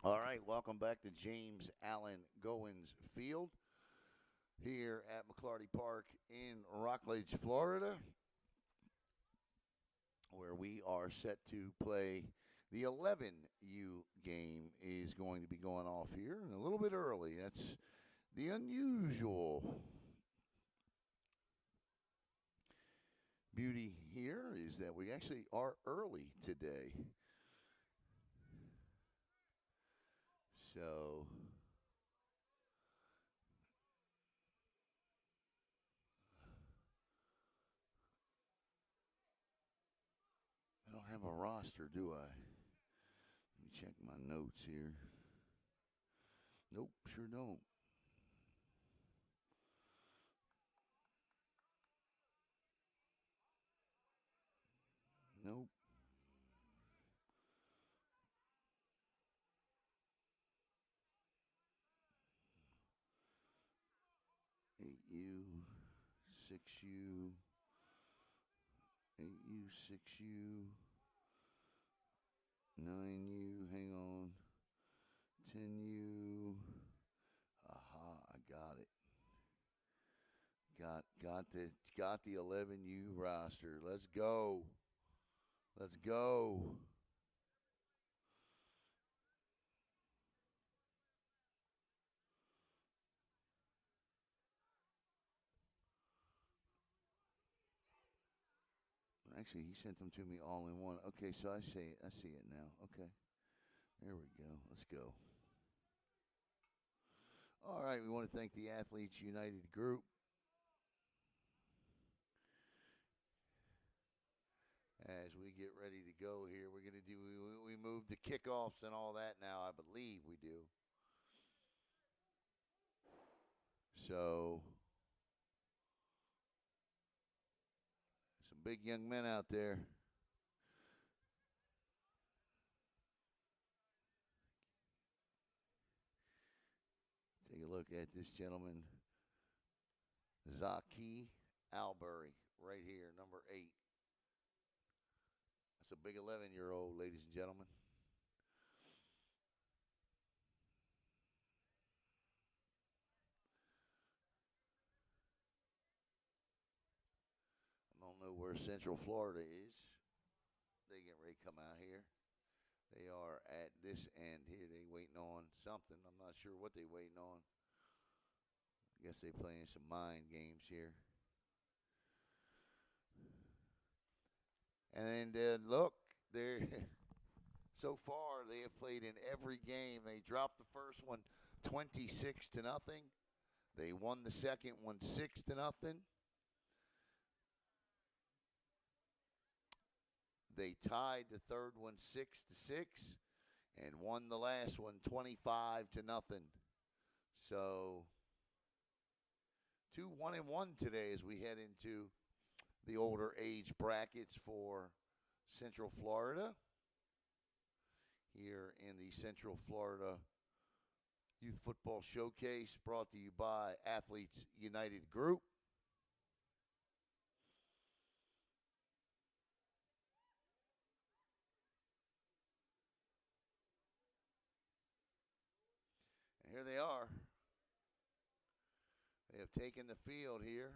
All right, welcome back to James Allen Goins Field here at McClarty Park in Rockledge, Florida, where we are set to play the 11U game is going to be going off here and a little bit early. That's the unusual beauty here is that we actually are early today. So I don't have a roster, do I? Let me check my notes here. Nope, sure don't. Nope. 8U, 6U, 8U, 6U, 9U, hang on, 10U. Aha, I got it. Got the 11U roster. Let's go. Let's go. Actually, he sent them to me all in one. Okay, so I see it now. Okay. There we go. Let's go. All right, we want to thank the Athletes United group as we get ready to go here. We're going to do, we move the kickoffs and all that now, I believe we do. So, some big young men out there. Take a look at this gentleman, Zaki Albury, right here, number 8. That's a big 11-year-old, ladies and gentlemen. I don't know where Central Florida is. They get ready to come out here. They are at this end here. They waiting on something. I'm not sure what they waiting on. I guess they playing some mind games here. And look, they're so far they have played in every game. They dropped the first one 26-0. They won the second one 6-0. They tied the third one 6-6 and won the last one 25-0. So 2-1-1 today as we head into the older age brackets for Central Florida here in the Central Florida Youth Football Showcase brought to you by Athletes United Group. And here they are. They have taken the field here.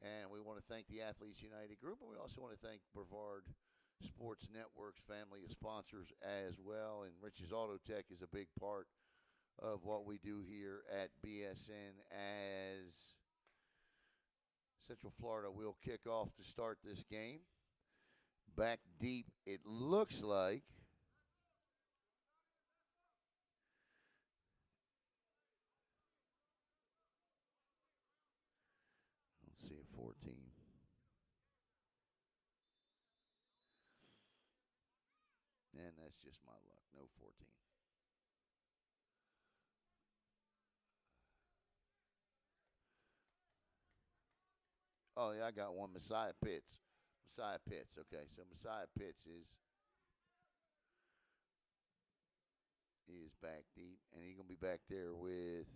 And we want to thank the Athletes United Group, and we also want to thank Brevard Sports Network's family of sponsors as well. And Rich's Auto Tech is a big part of what we do here at BSN as Central Florida will kick off to start this game. Back deep, it looks like. I don't see a 14. And that's just my luck. No 14. Oh, yeah, I got one. Messiah Pitts. Messiah Pitts. Okay, so Messiah Pitts is back deep, and he's going to be back there with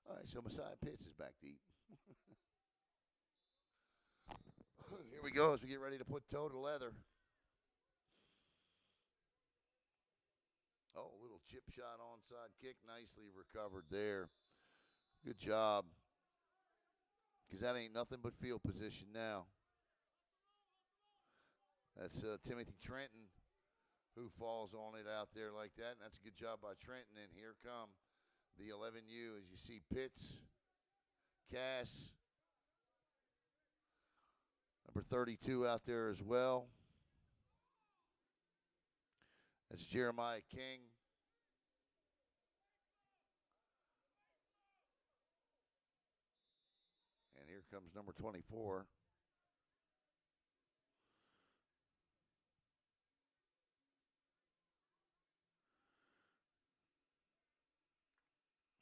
All right, so Messiah Pitts is back deep. Here we go as we get ready to put toe to leather. Oh, a little chip shot onside kick. Nicely recovered there. Good job. Because that ain't nothing but field position now. That's Timothy Trenton who falls on it out there like that. And that's a good job by Trenton. And here come the 11U as you see Pitts, Cass, number 32 out there as well. That's Jeremiah King. And here comes number 24.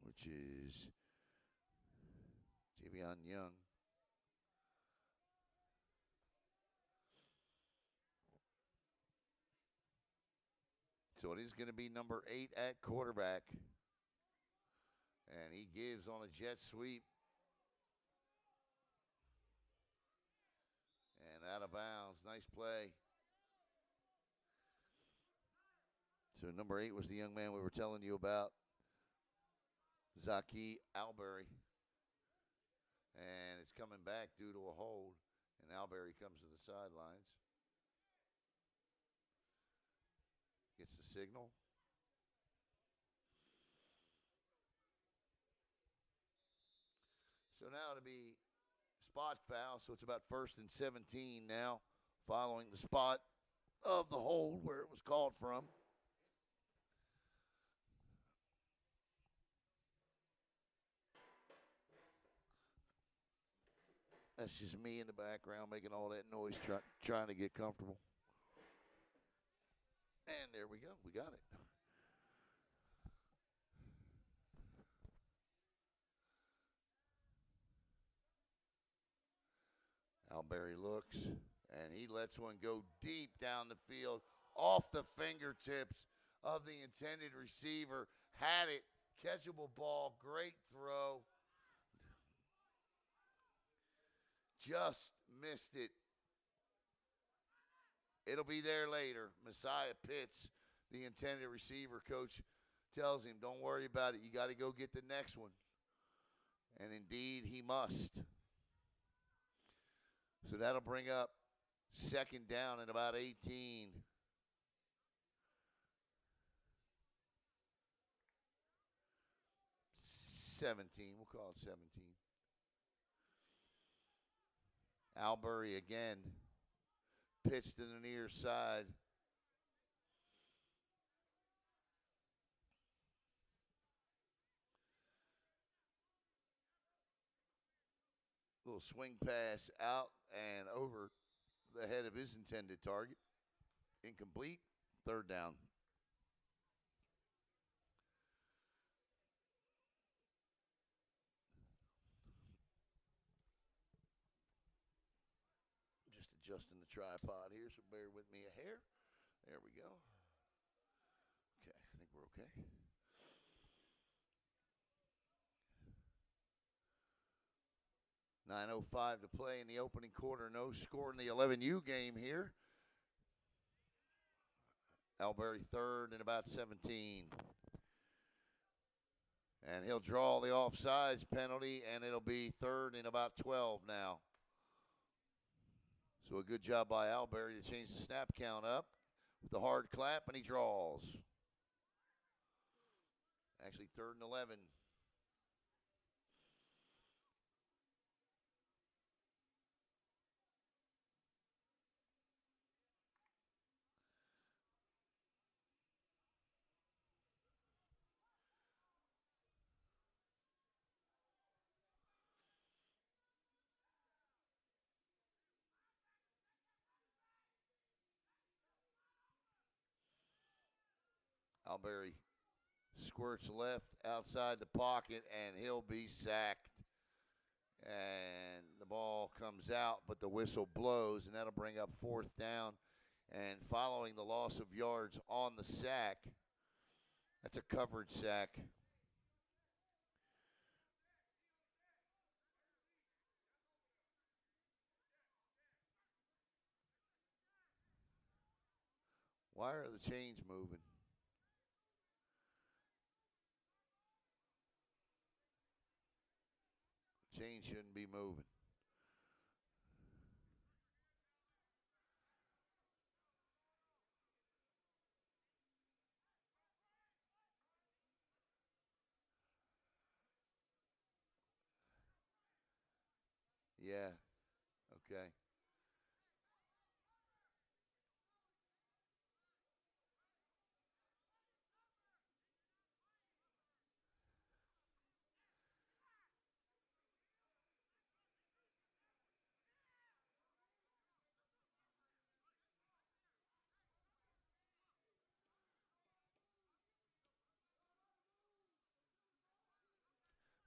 Which is Javion Young. So it is going to be number 8 at quarterback. And he gives on a jet sweep. And out of bounds. Nice play. So number 8 was the young man we were telling you about, Zaki Alberry. And it's coming back due to a hold. And Alberry comes to the sidelines. Gets the signal. So now it'll be spot foul. So it's about 1st and 17 now, following the spot of the hold where it was called from. That's just me in the background making all that noise, trying to get comfortable. And there we go. We got it. Alberry looks, and he lets one go deep down the field, off the fingertips of the intended receiver. Had it. Catchable ball. Great throw. Just missed it. It'll be there later. Messiah Pitts, the intended receiver. Coach tells him, don't worry about it. You got to go get the next one. And indeed, he must. So that'll bring up 2nd down at about 18. We'll call it 17. Albury again. Pitch to the near side. Little swing pass out and over the head of his intended target. Incomplete. 3rd down. Just adjusting the tripod here, so bear with me a hair. There we go. Okay, I think we're okay. .9:05 to play in the opening quarter. No score in the 11U game here. Albury 3rd and about 17. And he'll draw the offsides penalty, and it'll be 3rd and about 12 now. So a good job by Albury to change the snap count up with the hard clap, and he draws. Actually, 3rd and 11. Albury squirts left outside the pocket, and he'll be sacked. And the ball comes out, but the whistle blows, and that'll bring up 4th down. And following the loss of yards on the sack, that's a coverage sack. Why are the chains moving? Chains shouldn't be moving. Yeah, okay.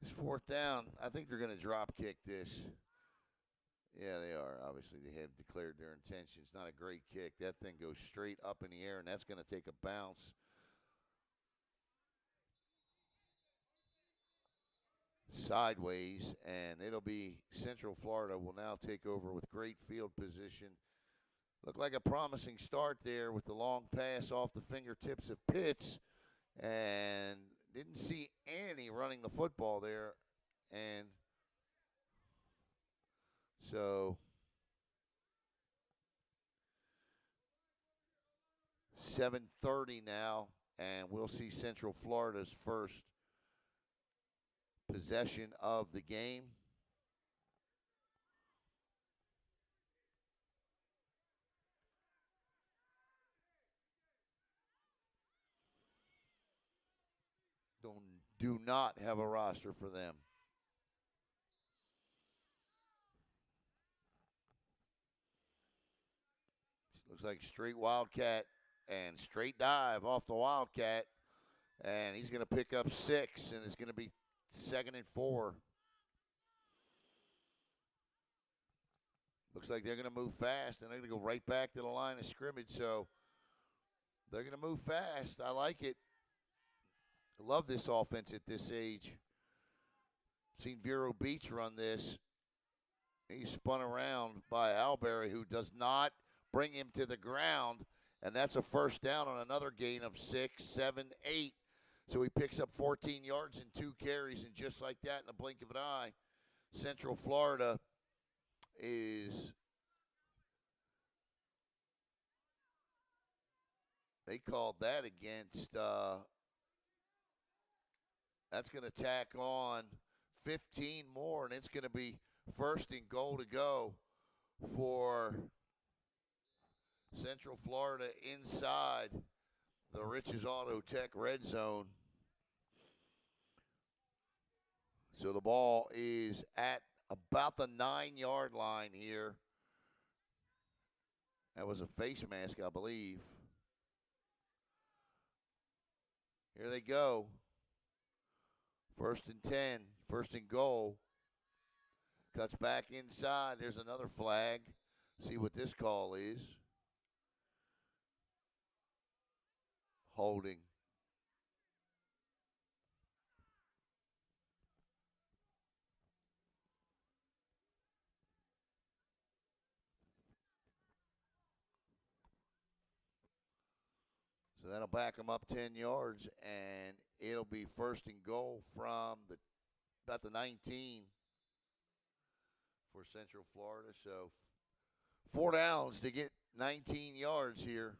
It's fourth down. I think they're going to drop kick this. Yeah, they are. Obviously, they have declared their intentions. Not a great kick. That thing goes straight up in the air, and that's going to take a bounce sideways, and it'll be Central Florida will now take over with great field position. Looked like a promising start there with the long pass off the fingertips of Pitts, and didn't see any running the football there, and so 7:30 now, and we'll see Central Florida's first possession of the game. Do not have a roster for them. Looks like straight Wildcat and straight dive off the Wildcat. And he's going to pick up 6, and it's going to be 2nd and 4. Looks like they're going to move fast, and they're going to go right back to the line of scrimmage. So they're going to move fast. I like it. I love this offense at this age. Seen Vero Beach run this. He's spun around by Alberry, who does not bring him to the ground. And that's a first down on another gain of 6, 7, 8. So he picks up 14 yards and 2 carries. And just like that, in the blink of an eye, Central Florida is – they called that against that's going to tack on 15 more, and it's going to be 1st and goal to go for Central Florida inside the Riches Auto Tech red zone. So the ball is at about the 9-yard line here. That was a face mask, I believe. Here they go. 1st and 10, 1st and goal. Cuts back inside. There's another flag. See what this call is. Holding. So that'll back them up 10 yards, and it'll be 1st and goal from about the 19 for Central Florida. So 4 downs to get 19 yards here.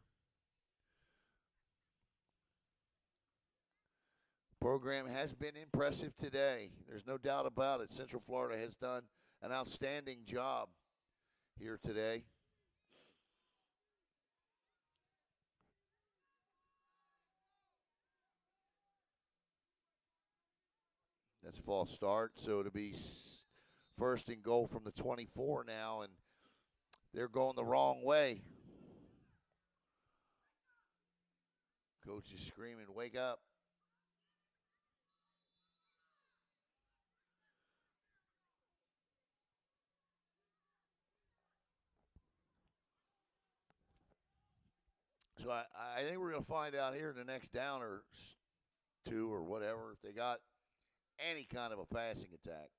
Program has been impressive today. There's no doubt about it. Central Florida has done an outstanding job here today. That's a false start, so it'll be 1st and goal from the 24 now, and they're going the wrong way. Coach is screaming, "Wake up." So I think we're going to find out here in the next down or 2 or whatever if they got any kind of a passing attack.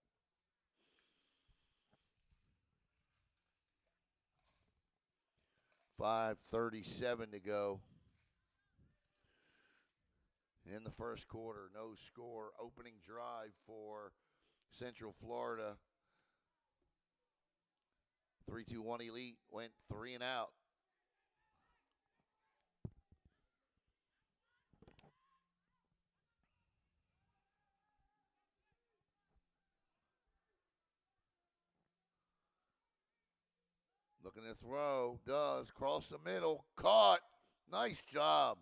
.537 to go. in the first quarter. No score. Opening drive for Central Florida. 3-2-1 Elite went 3 and out. Looking to throw. Does. Cross the middle. Caught. Nice job.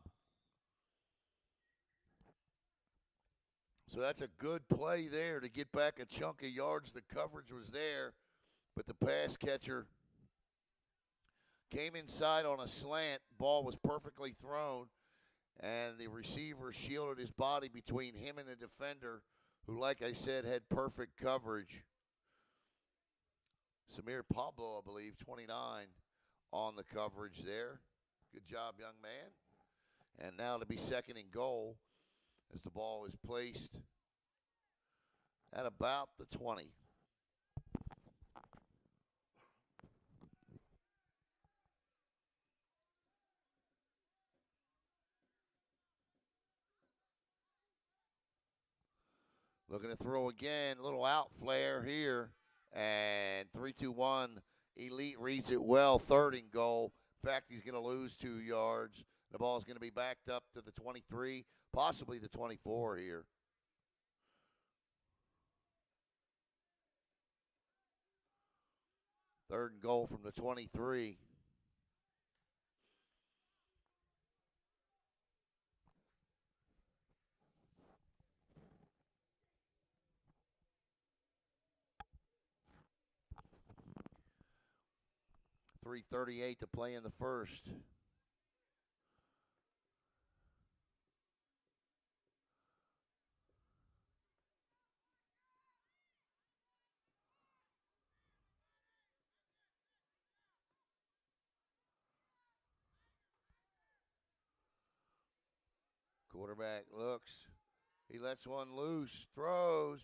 So that's a good play there to get back a chunk of yards. The coverage was there, but the pass catcher came inside on a slant. Ball was perfectly thrown, and the receiver shielded his body between him and the defender, who, like I said, had perfect coverage. Samir Pablo, I believe, 29 on the coverage there. Good job, young man. And now to be second and goal as the ball is placed at about the 20. Looking to throw again. A little out flare here. And 3-2-1. Elite reads it well. Third and goal. In fact, he's going to lose 2 yards. The ball is going to be backed up to the 23, possibly the 24 here. Third and goal from the 23. .338 to play in the first. Quarterback looks. He lets one loose. Throws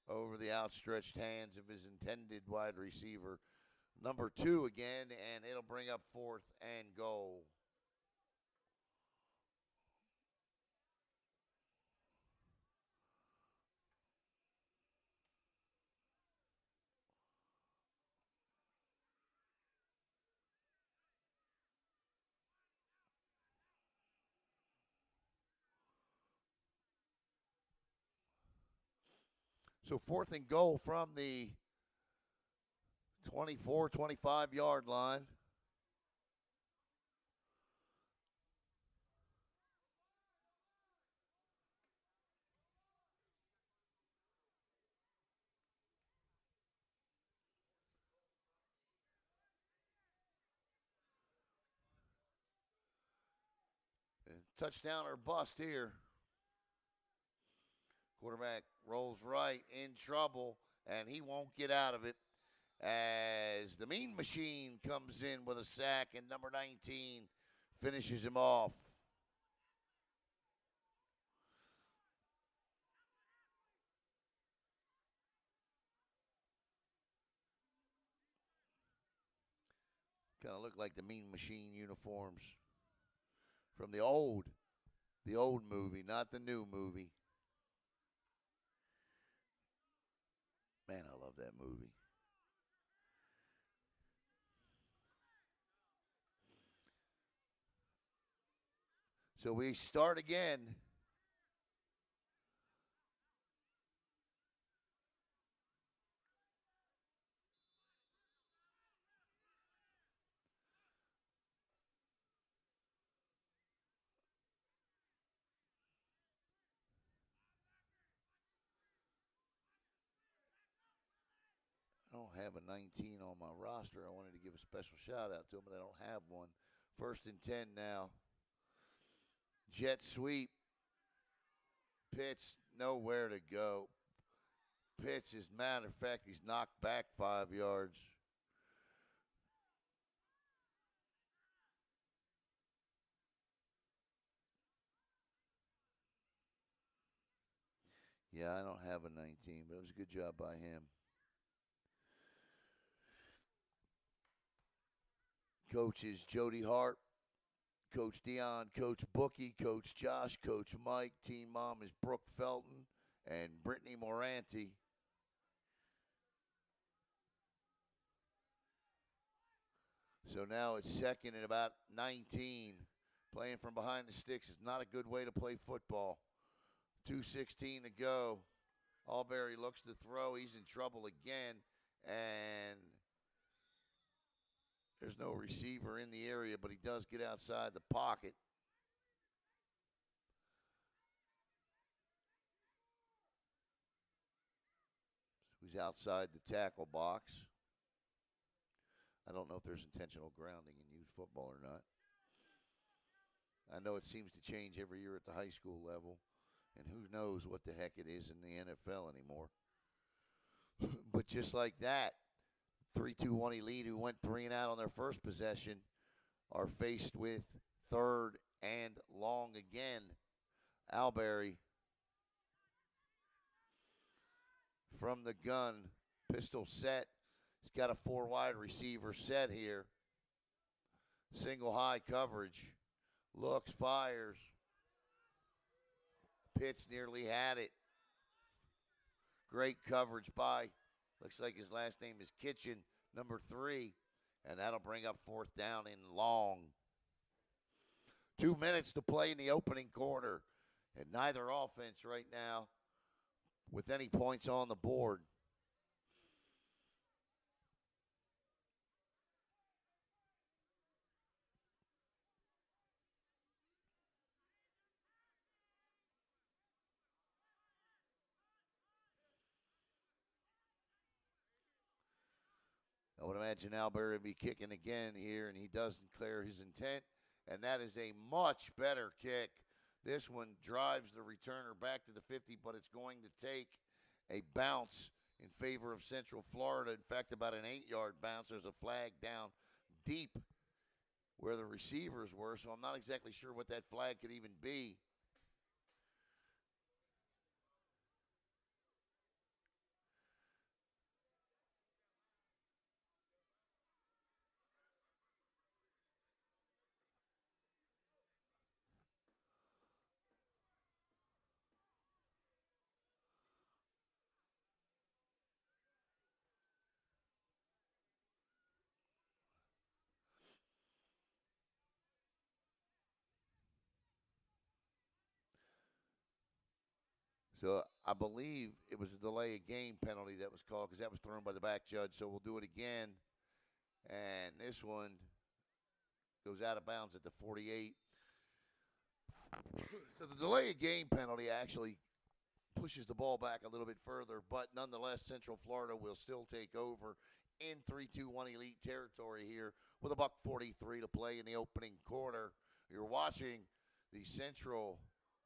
over the outstretched hands of his intended wide receiver. Number 2 again, and it'll bring up fourth and goal. So fourth and goal from the 24, 25-yard line. And touchdown or bust here. Quarterback rolls right, in trouble, and he won't get out of it as the Mean Machine comes in with a sack, and number 19 finishes him off. Kind of look like the Mean Machine uniforms from the old movie, not the new movie. Man, I love that movie. So we start again. I don't have a 19 on my roster. I wanted to give a special shout out to him, but I don't have one. First and 10 now. Jet sweep. Pitch, nowhere to go. Pitch, as a matter of fact, he's knocked back 5 yards. Yeah, I don't have a 19, but it was a good job by him. Coach is Jody Hart. Coach Dion, Coach Bookie, Coach Josh, Coach Mike. Team mom is Brooke Felton and Brittany Moranti. So now it's second and about 19. Playing from behind the sticks is not a good way to play football. 2:16 to go. Alberry looks to throw. He's in trouble again. And there's no receiver in the area, but he does get outside the pocket. So he's outside the tackle box. I don't know if there's intentional grounding in youth football or not. I know it seems to change every year at the high school level, and who knows what the heck it is in the NFL anymore. But just like that, 3-2-1 Elite, who went 3 and out on their first possession, are faced with third and long again. Alberry from the gun, pistol set. He's got a 4 wide receiver set here. Single high coverage. Looks, fires. Pitts nearly had it. Great coverage by, looks like his last name is Kitchen, number 3. And that'll bring up 4th down and long. 2 minutes to play in the opening quarter. And neither offense right now with any points on the board. I would imagine Alberry will be kicking again here, and he does declare his intent, and that is a much better kick. This one drives the returner back to the 50, but it's going to take a bounce in favor of Central Florida. In fact, about an 8-yard bounce. There's a flag down deep where the receivers were, so I'm not exactly sure what that flag could even be. So I believe it was a delay of game penalty that was called because that was thrown by the back judge. So we'll do it again. And this one goes out of bounds at the 48. So the delay of game penalty actually pushes the ball back a little bit further. But nonetheless, Central Florida will still take over in 3-2-1 Elite territory here with $1:43 to play in the opening quarter. You're watching the Central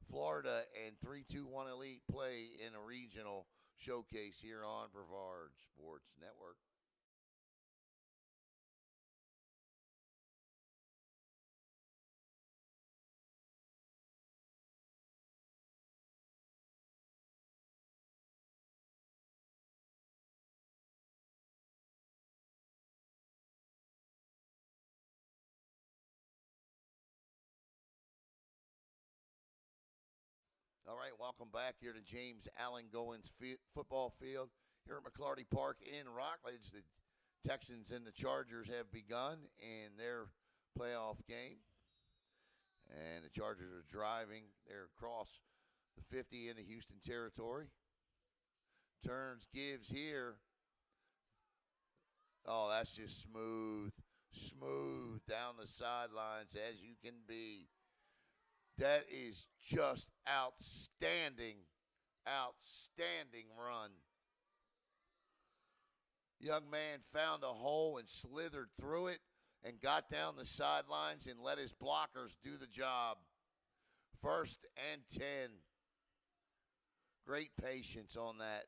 Florida and 3-2-1 Elite play in a regional showcase here on Brevard Sports Network. All right, welcome back here to James Allen Goins football field here at McClarty Park in Rockledge. The Texans and the Chargers have begun in their playoff game. And the Chargers are driving. They're across the 50 into Houston territory. Turns, gives here. Oh, that's just smooth. Smooth down the sidelines as you can be. That is just outstanding, outstanding run. Young man found a hole and slithered through it and got down the sidelines and let his blockers do the job. 1st and 10. Great patience on that.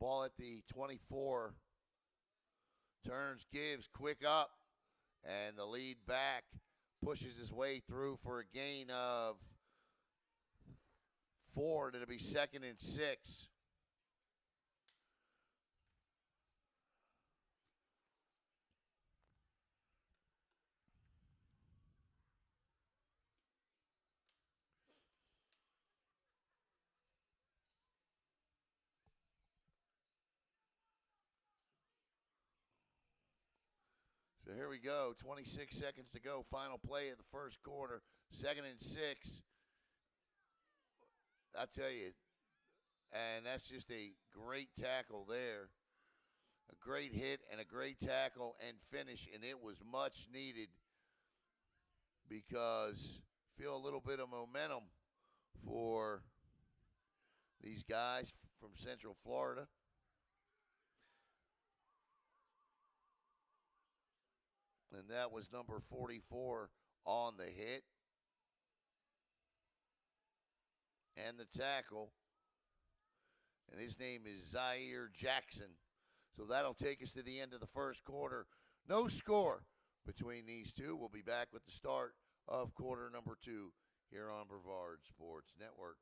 Ball at the 24. Turns, gives, quick up, and the lead back. pushes his way through for a gain of 4, and it'll be 2nd and 6. So here we go, 26 seconds to go, final play of the first quarter, 2nd and 6. I tell you, and that's just a great tackle there. A great hit and a great tackle and finish, and it was much needed because feel a little bit of momentum for these guys from Central Florida. And that was number 44 on the hit. And the tackle. And his name is Zaire Jackson. So that'll take us to the end of the first quarter. No score between these two. We'll be back with the start of quarter number 2 here on Brevard Sports Network.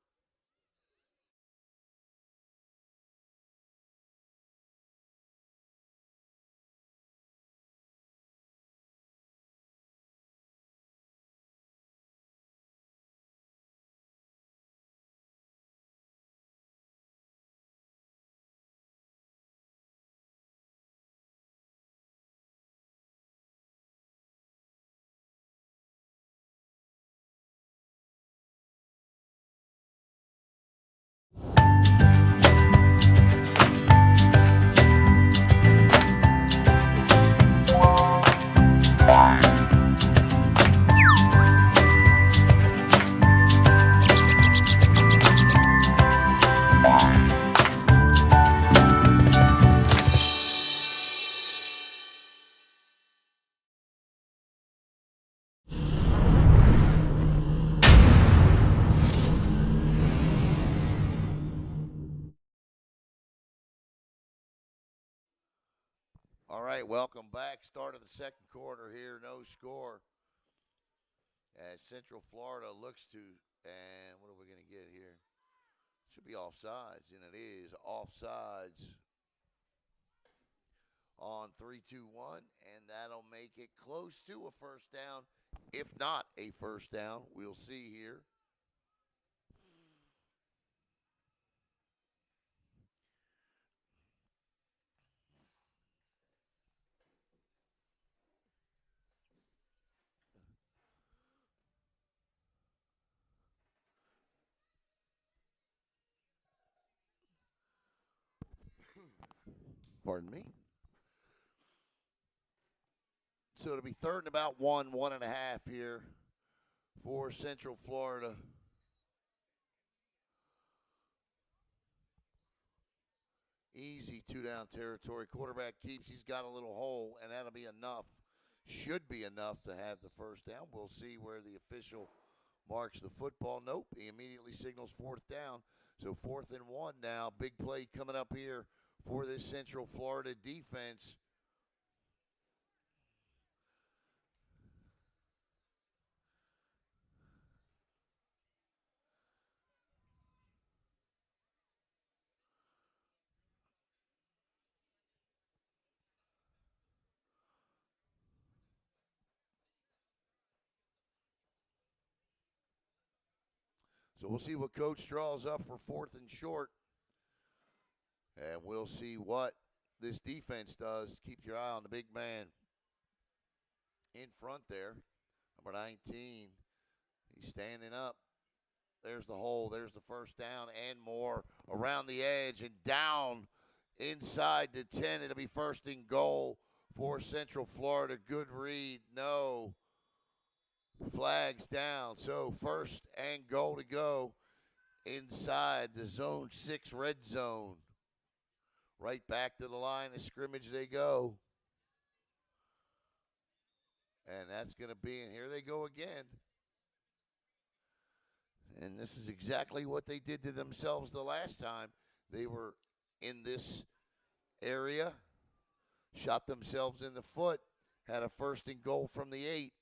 All right, welcome back. Start of the second quarter here, no score. As Central Florida looks to, and what are we going to get here? Should be offsides, and it is offsides on 3-2-1, and that'll make it close to a first down, if not a first down. We'll see here. Pardon me. So it'll be 3rd and about 1.5 here for Central Florida. Easy 2-down territory. Quarterback keeps. He's got a little hole, and that'll be enough. Should be enough to have the first down. We'll see where the official marks the football. Nope. He immediately signals 4th down. So 4th and 1 now. Big play coming up here for this Central Florida defense. So we'll see what Coach draws up for 4th and short. And we'll see what this defense does. Keep your eye on the big man in front there. Number 19. He's standing up. There's the hole. There's the first down and more. Around the edge and down inside the 10. It'll be 1st and goal for Central Florida. Good read. No. Flags down. So 1st and goal to go inside the zone 6 red zone. Right back to the line of scrimmage they go. And that's going to be, and here they go again. And this is exactly what they did to themselves the last time they were in this area. Shot themselves in the foot. Had a 1st and goal from the 8.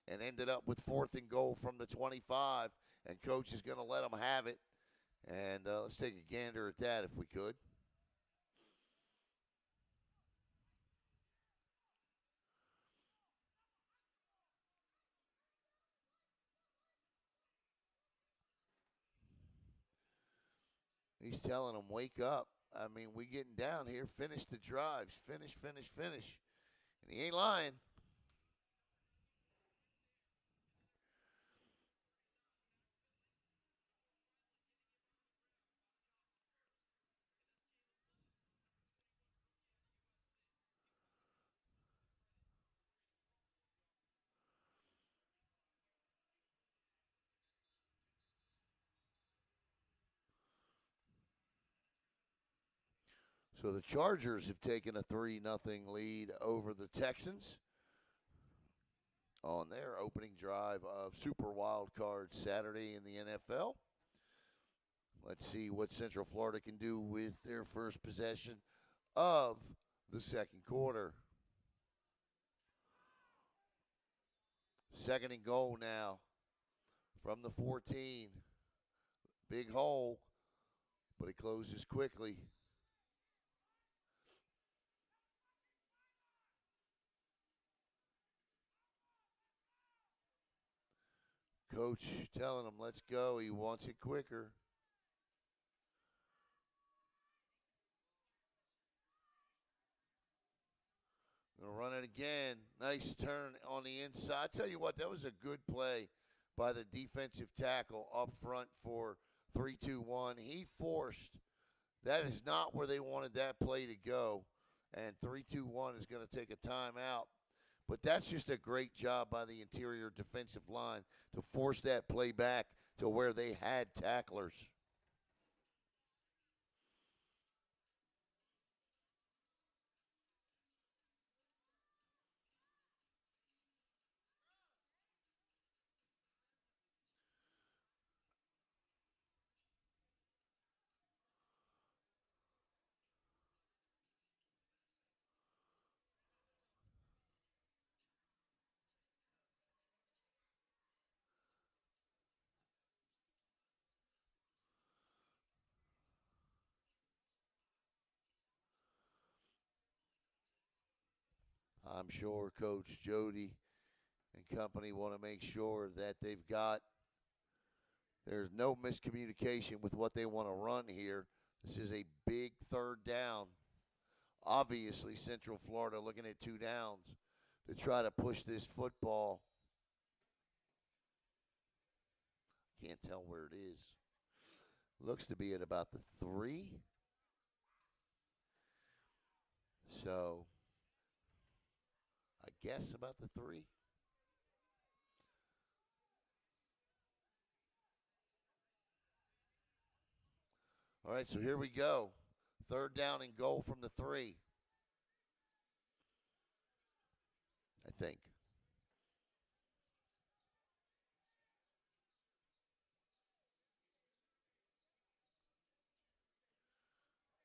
and ended up with 4th and goal from the 25. And Coach is going to let them have it. And let's take a gander at that if we could. He's telling them, wake up. I mean, we getting down here. Finish the drives. Finish. And he ain't lying. So the Chargers have taken a 3-0 lead over the Texans on their opening drive of Super Wild Card Saturday in the NFL. Let's see what Central Florida can do with their first possession of the second quarter. 2nd and goal now from the 14. Big hole, but it closes quickly. Coach telling him, let's go. He wants it quicker. Gonna run it again. Nice turn on the inside. I tell you what, that was a good play by the defensive tackle up front for 3-2-1. He forced. That is not where they wanted that play to go. And 3-2-1 is going to take a timeout. But that's just a great job by the interior defensive line to force that play back to where they had tacklers. I'm sure Coach Jody and company want to make sure that there's no miscommunication with what they want to run here. This is a big 3rd down. Obviously, Central Florida looking at 2 downs to try to push this football. Can't tell where it is. Looks to be at about the 3. So, I guess about the 3. All right, so here we go. 3rd down and goal from the 3. I think.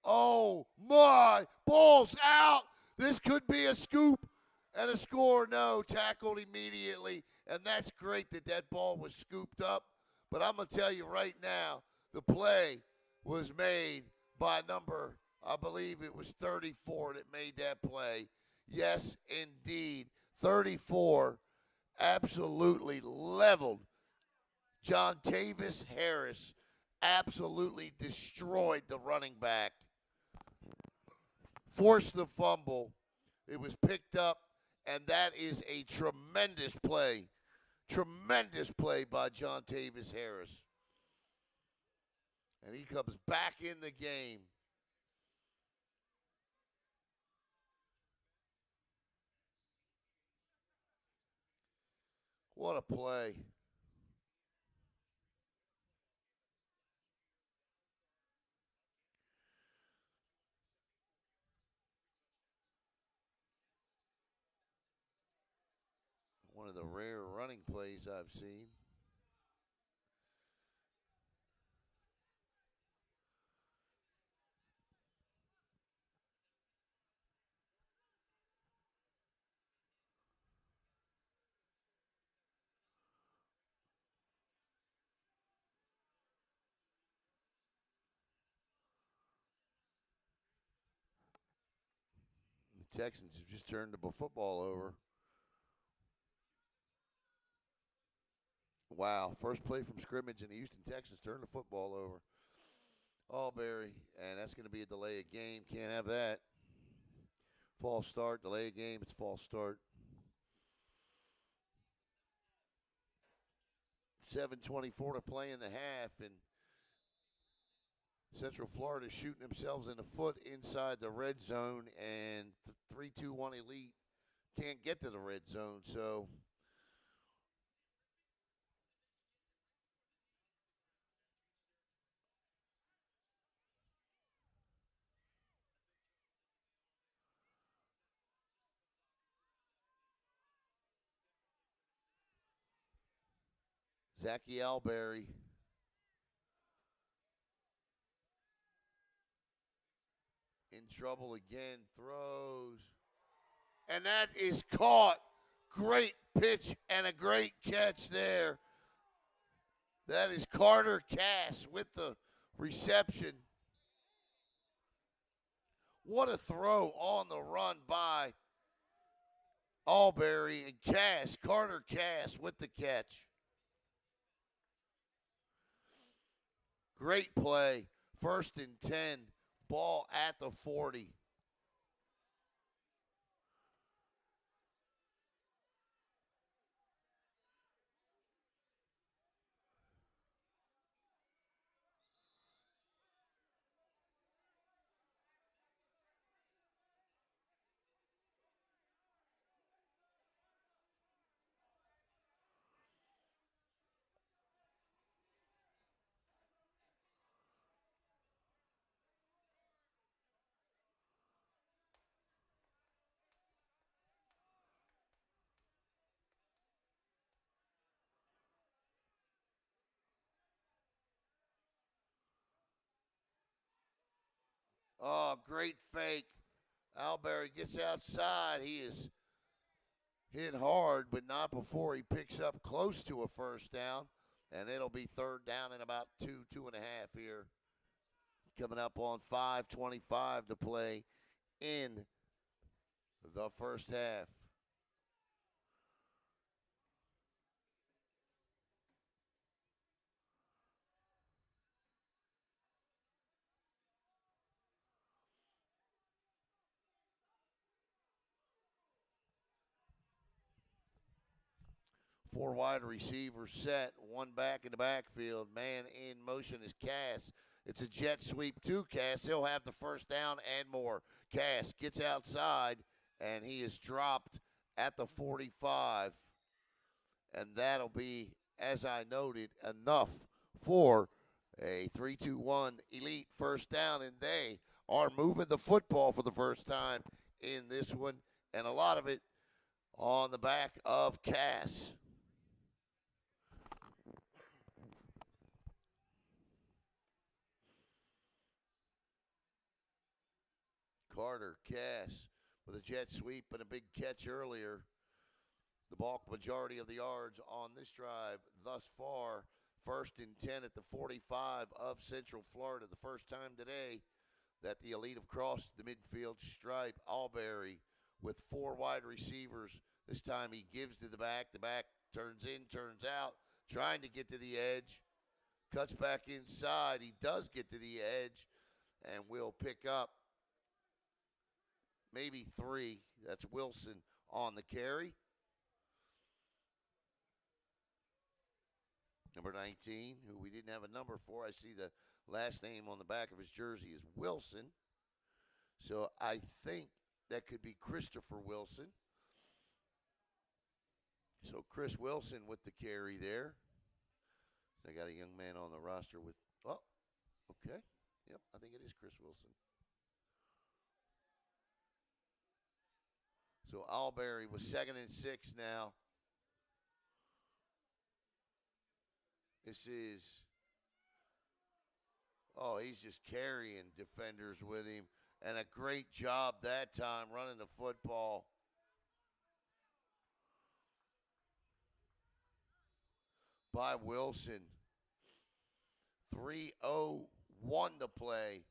Oh, my. Ball's out. This could be a scoop and a score. No, tackled immediately. And that's great that that ball was scooped up. But I'm going to tell you right now, the play was made by number, I believe it was 34 that made that play. Yes, indeed. 34 absolutely leveled. John Tavis Harris absolutely destroyed the running back. Forced the fumble. It was picked up, and that is a tremendous play. Tremendous play by John Tavis Harris. And he comes back in the game. What a play. One of the rare running plays I've seen. Texans have just turned the football over. Wow, first play from scrimmage, and the Houston Texans turned the football over. Alberry, and that's going to be a delay of game. Can't have that. False start, delay of game, it's false start. 7:24 to play in the half, and Central Florida shooting themselves in the foot inside the red zone, and 3-2-1 Elite can't get to the red zone, so Zachy Alberry in trouble again, throws, and that is caught. Great pitch and a great catch there. That is Carter Cass with the reception. What a throw on the run by Alberry and Cass. Carter Cass with the catch. Great play. 1st and 10. Ball at the 40. Oh, great fake. Alberry gets outside. He is hit hard, but not before he picks up close to a first down. And it'll be 3rd down and about 2.5 here. Coming up on 5:25 to play in the first half. Four wide receivers set, one back in the backfield. Man in motion is Cass. It's a jet sweep to Cass. He'll have the first down and more. Cass gets outside, and he is dropped at the 45. And that'll be, as I noted, enough for a 3-2-1 Elite first down. And they are moving the football for the first time in this one, and a lot of it on the back of Cass. Carter Cass with a jet sweep and a big catch earlier. The bulk majority of the yards on this drive thus far. 1st and 10 at the 45 of Central Florida. The first time today that the Elite have crossed the midfield stripe. Alberry with 4 wide receivers. This time he gives to the back. The back turns in, turns out, trying to get to the edge. Cuts back inside. He does get to the edge and will pick up maybe 3. That's Wilson on the carry. Number 19, who we didn't have a number for. I see the last name on the back of his jersey is Wilson. So I think that could be Christopher Wilson. So Chris Wilson with the carry there. I got a young man on the roster with, oh, okay. Yep, I think it is Chris Wilson. So Alberry was 2nd and 6 now. This is, he's just carrying defenders with him. And a great job that time running the football. By Wilson. 3:01 to play.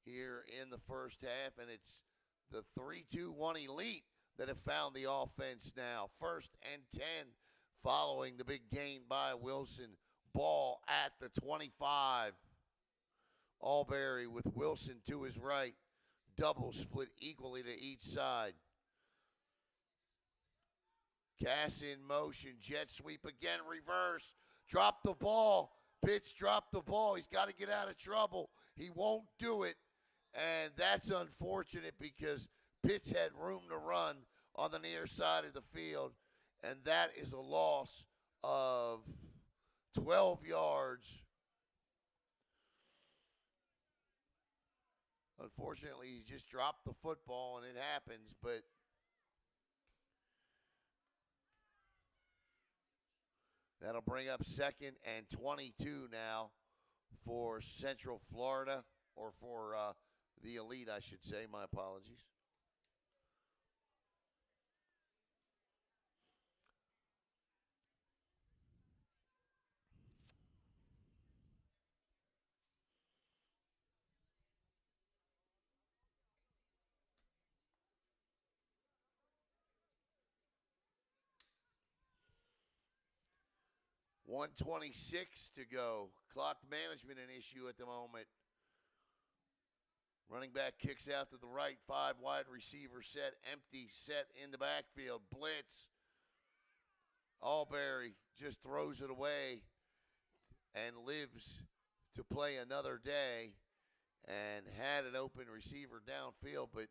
here in the first half, and it's the 3-2-1 Elite that have found the offense now. 1st and 10 following the big gain by Wilson. Ball at the 25. Albury with Wilson to his right. Double split equally to each side. Cass in motion. Jet sweep again. Reverse. Drop the ball. Pitts dropped the ball. He's got to get out of trouble. He won't do it. And that's unfortunate because Pitts had room to run on the near side of the field. And that is a loss of 12 yards. Unfortunately, he just dropped the football, and it happens, but that'll bring up 2nd and 22 now for Central Florida, or for the Elite, I should say. My apologies. .126 to go. Clock management an issue at the moment. Running back kicks out to the right. 5 wide receiver set. Empty set in the backfield. Blitz. Albury just throws it away and lives to play another day, and had an open receiver downfield. But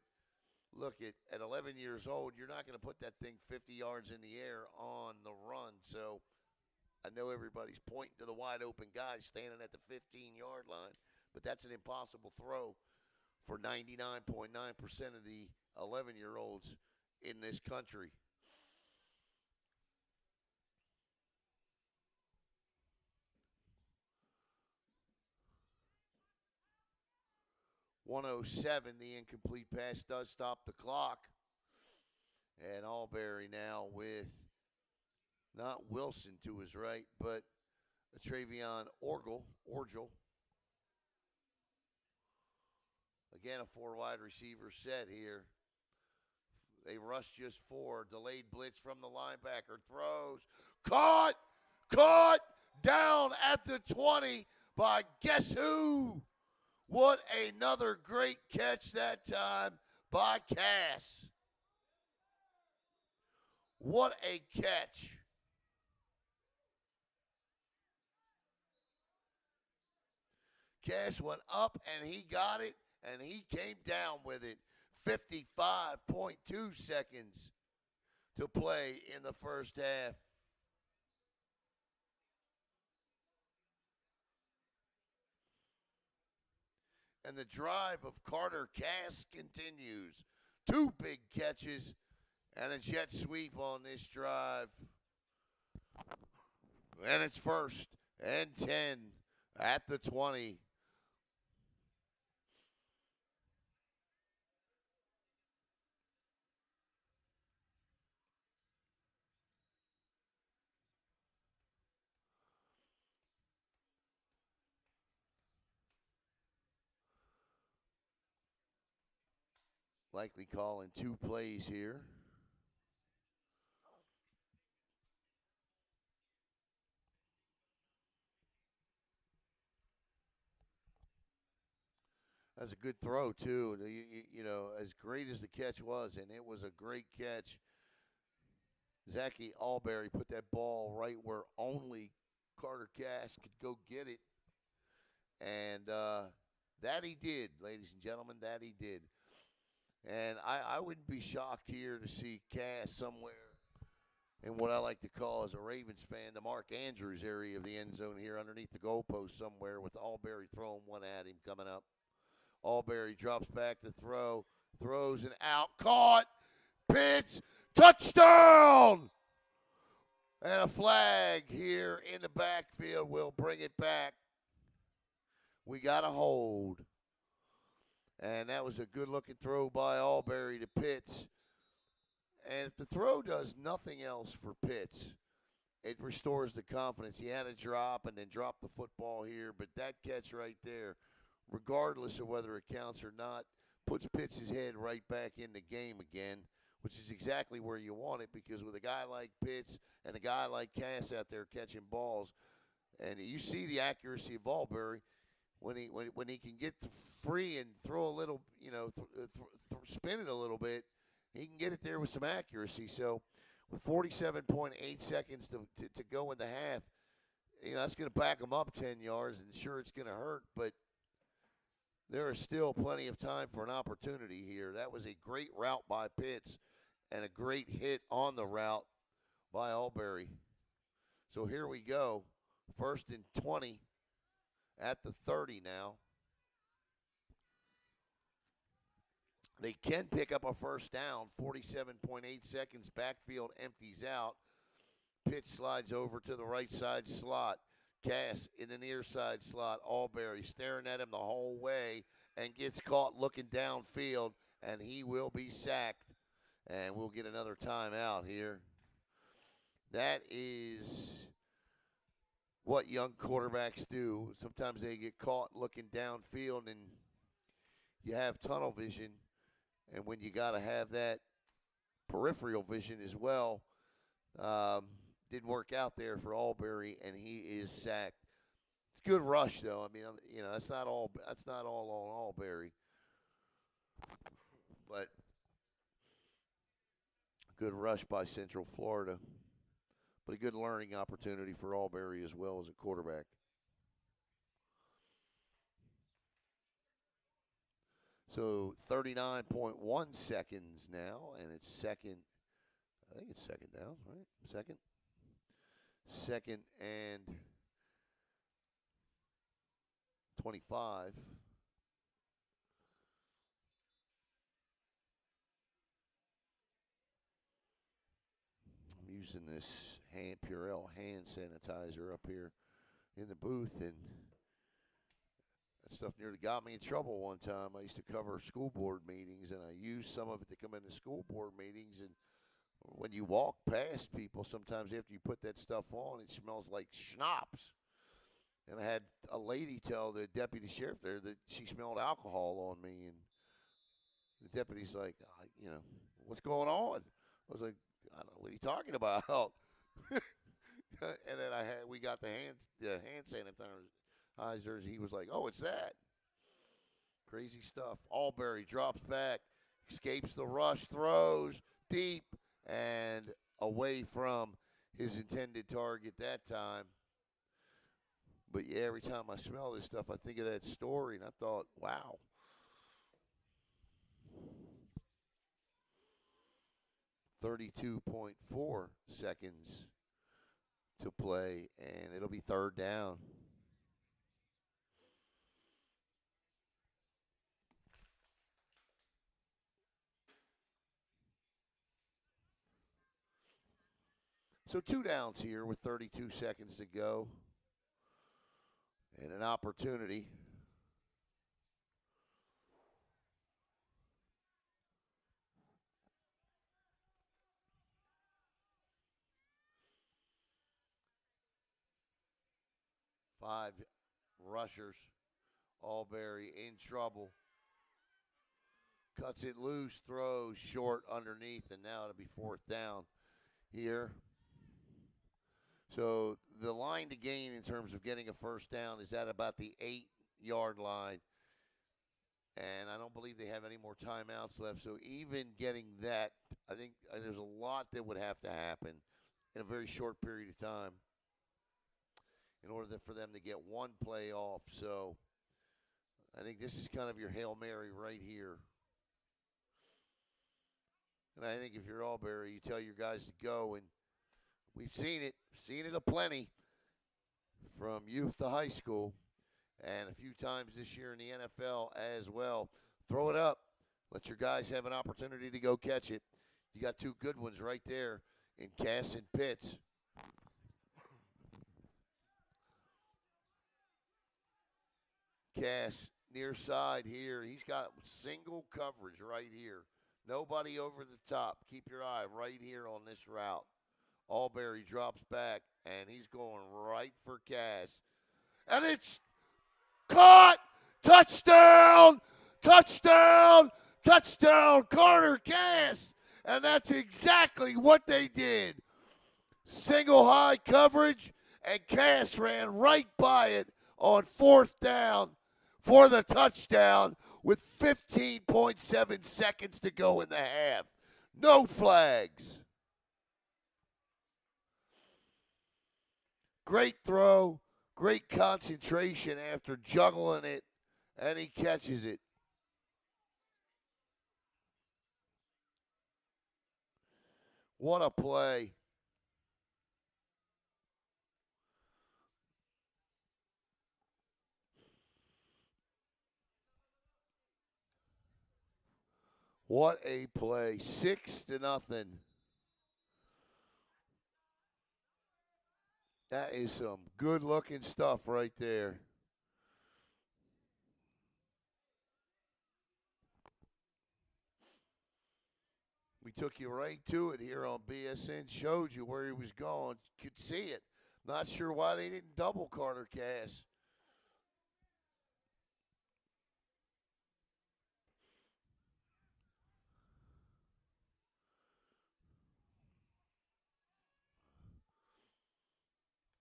look, at 11 years old, you're not going to put that thing 50 yards in the air on the run. So I know everybody's pointing to the wide open guy standing at the 15-yard line, but that's an impossible throw for 99.9% of the 11-year-olds in this country. .107, the incomplete pass does stop the clock. And Albury now with not Wilson to his right, but Travion Orgel. Again, a 4 wide receiver set here. They rush just 4. Delayed blitz from the linebacker. Throws. Caught down at the 20 by guess who? What another great catch that time by Cass. What a catch. Cass went up and he got it, and he came down with it. 55.2 seconds to play in the first half. And the drive of Carter Cass continues. 2 big catches and a jet sweep on this drive. And it's 1st and 10 at the 20. Likely calling 2 plays here. That's a good throw, too. You know, as great as the catch was, and it was a great catch, Zachy Albury put that ball right where only Carter Cass could go get it. And that he did, ladies and gentlemen, that he did. And I wouldn't be shocked here to see Cass somewhere in what I like to call, as a Ravens fan, the Mark Andrews area of the end zone here underneath the goalpost somewhere, with Albury throwing one at him coming up. Albury drops back to throw, throws and out, caught, Pitts, touchdown! And a flag here in the backfield will bring it back. We got a hold. And that was a good-looking throw by Albury to Pitts. And if the throw does nothing else for Pitts, it restores the confidence. He had a drop and then dropped the football here, but that catch right there regardless of whether it counts or not, puts Pitts' head right back in the game again, which is exactly where you want it, because with a guy like Pitts and a guy like Cass out there catching balls, and you see the accuracy of Albury when he can get free and throw a little, spin it a little bit, he can get it there with some accuracy. So with 47.8 seconds to go in the half, that's going to back him up 10 yards, and sure, it's going to hurt, but there is still plenty of time for an opportunity here. That was a great route by Pitts and a great hit on the route by Albury. So here we go. 1st and 20 at the 30 now. They can pick up a first down. 47.8 seconds. Backfield empties out. Pitts slides over to the right side slot. Cass in the near side slot. Albury staring at him the whole way and gets caught looking downfield, and he will be sacked. And we'll get another timeout here. That is what young quarterbacks do. Sometimes they get caught looking downfield, and you have tunnel vision. And when you got to have that peripheral vision as well, didn't work out there for Albury, and he is sacked. It's a good rush, though. I mean, that's not all on Albury, but good rush by Central Florida. But a good learning opportunity for Albury as well as a quarterback. So 39.1 seconds now, and it's second. I think it's second down, right? Second and 25. I'm using this Purell hand sanitizer up here in the booth, and that stuff nearly got me in trouble one time. I used to cover school board meetings, and I used some of it to come into school board meetings, and when you walk past people, sometimes after you put that stuff on, it smells like schnapps. And I had a lady tell the deputy sheriff there that she smelled alcohol on me, and the deputy's like, what's going on? I was like, I don't know, what are you talking about? And then we got the hand sanitizers. He was like, oh, it's that. Crazy stuff. Albury drops back, escapes the rush, throws deep and away from his intended target that time. But yeah, every time I smell this stuff, I think of that story, and I thought, wow. .4 seconds to play, and it'll be third down. So 2 downs here with 32 seconds to go, and an opportunity. Five rushers. Albury in trouble. Cuts it loose, throws short underneath, and now it'll be fourth down here. So the line to gain in terms of getting a first down is at about the 8-yard line. And I don't believe they have any more timeouts left. So even getting that, I think there's a lot that would have to happen in a very short period of time in order for them to get one play off. So I think this is kind of your Hail Mary right here. And I think if you're Albury, you tell your guys to go. And we've seen it aplenty from youth to high school and a few times this year in the NFL as well. Throw it up. Let your guys have an opportunity to go catch it. You got two good ones right there in Cass and Pitts. Cass near side here. He's got single coverage right here. Nobody over the top. Keep your eye right here on this route. Albury drops back, and he's going right for Cass. And it's caught Touchdown! Touchdown! Touchdown! Carter Cass! And that's exactly what they did. Single high coverage, and Cass ran right by it on 4th down for the touchdown with 15.7 seconds to go in the half. No flags. Great throw, great concentration after juggling it, and he catches it. What a play. What a play. 6-0. That is some good-looking stuff right there. We took you right to it here on BSN, showed you where he was going, could see it. Not sure why they didn't double Carter Cass.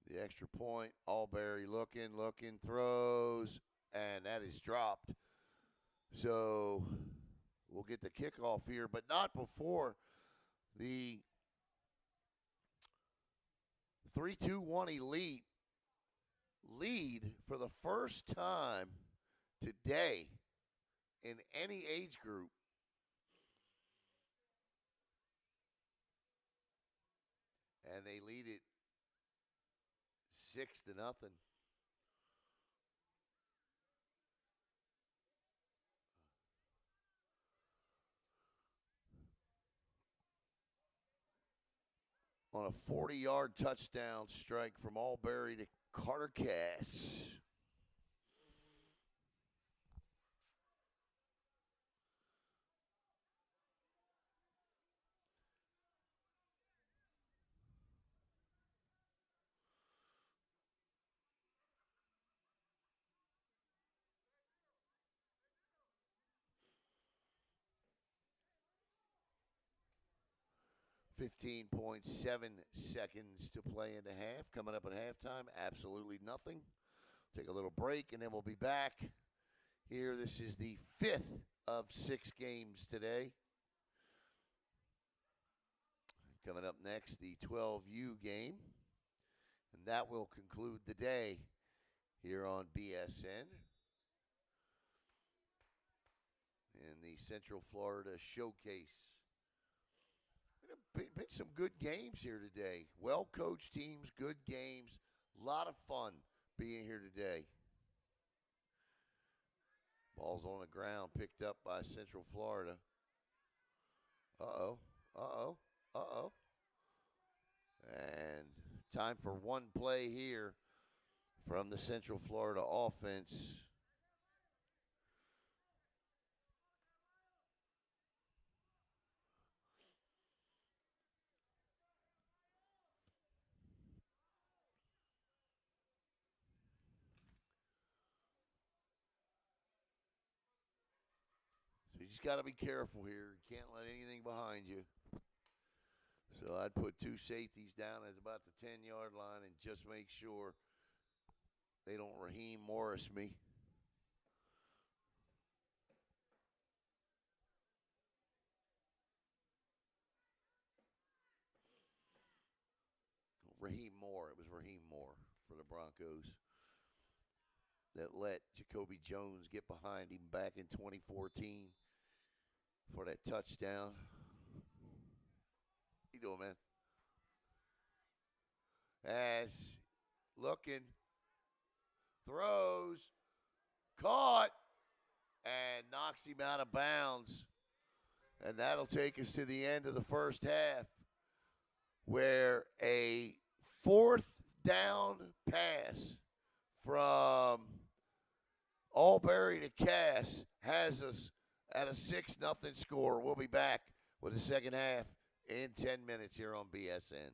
The extra point, Alberry looking, throws, and that is dropped. So we'll get the kickoff here, but not before the 3-2-1 elite lead for the first time today in any age group. And they lead it 6-0. On a 40-yard touchdown strike from Alberry to Carter Cass. .7 seconds to play in the half. Coming up at halftime, absolutely nothing. Take a little break, and then we'll be back here. This is the 5th of 6 games today. Coming up next, the 12U game. And that will conclude the day here on BSN. In the Central Florida Showcase. Been some good games here today. Well-coached teams, good games. A lot of fun being here today. Ball's on the ground, picked up by Central Florida. And time for one play here from the Central Florida offense. You just got to be careful here. You can't let anything behind you. So I'd put 2 safeties down at about the 10-yard line and just make sure they don't Raheem Morris me. Raheem Moore. It was Raheem Moore for the Broncos that let Jacoby Jones get behind him back in 2014 for that touchdown. How you doing, man? As looking, throws, caught, and knocks him out of bounds. And that'll take us to the end of the first half, where a 4th down pass from Alberry to Cass has us at a 6-0 score. We'll be back with the second half in 10 minutes here on BSN.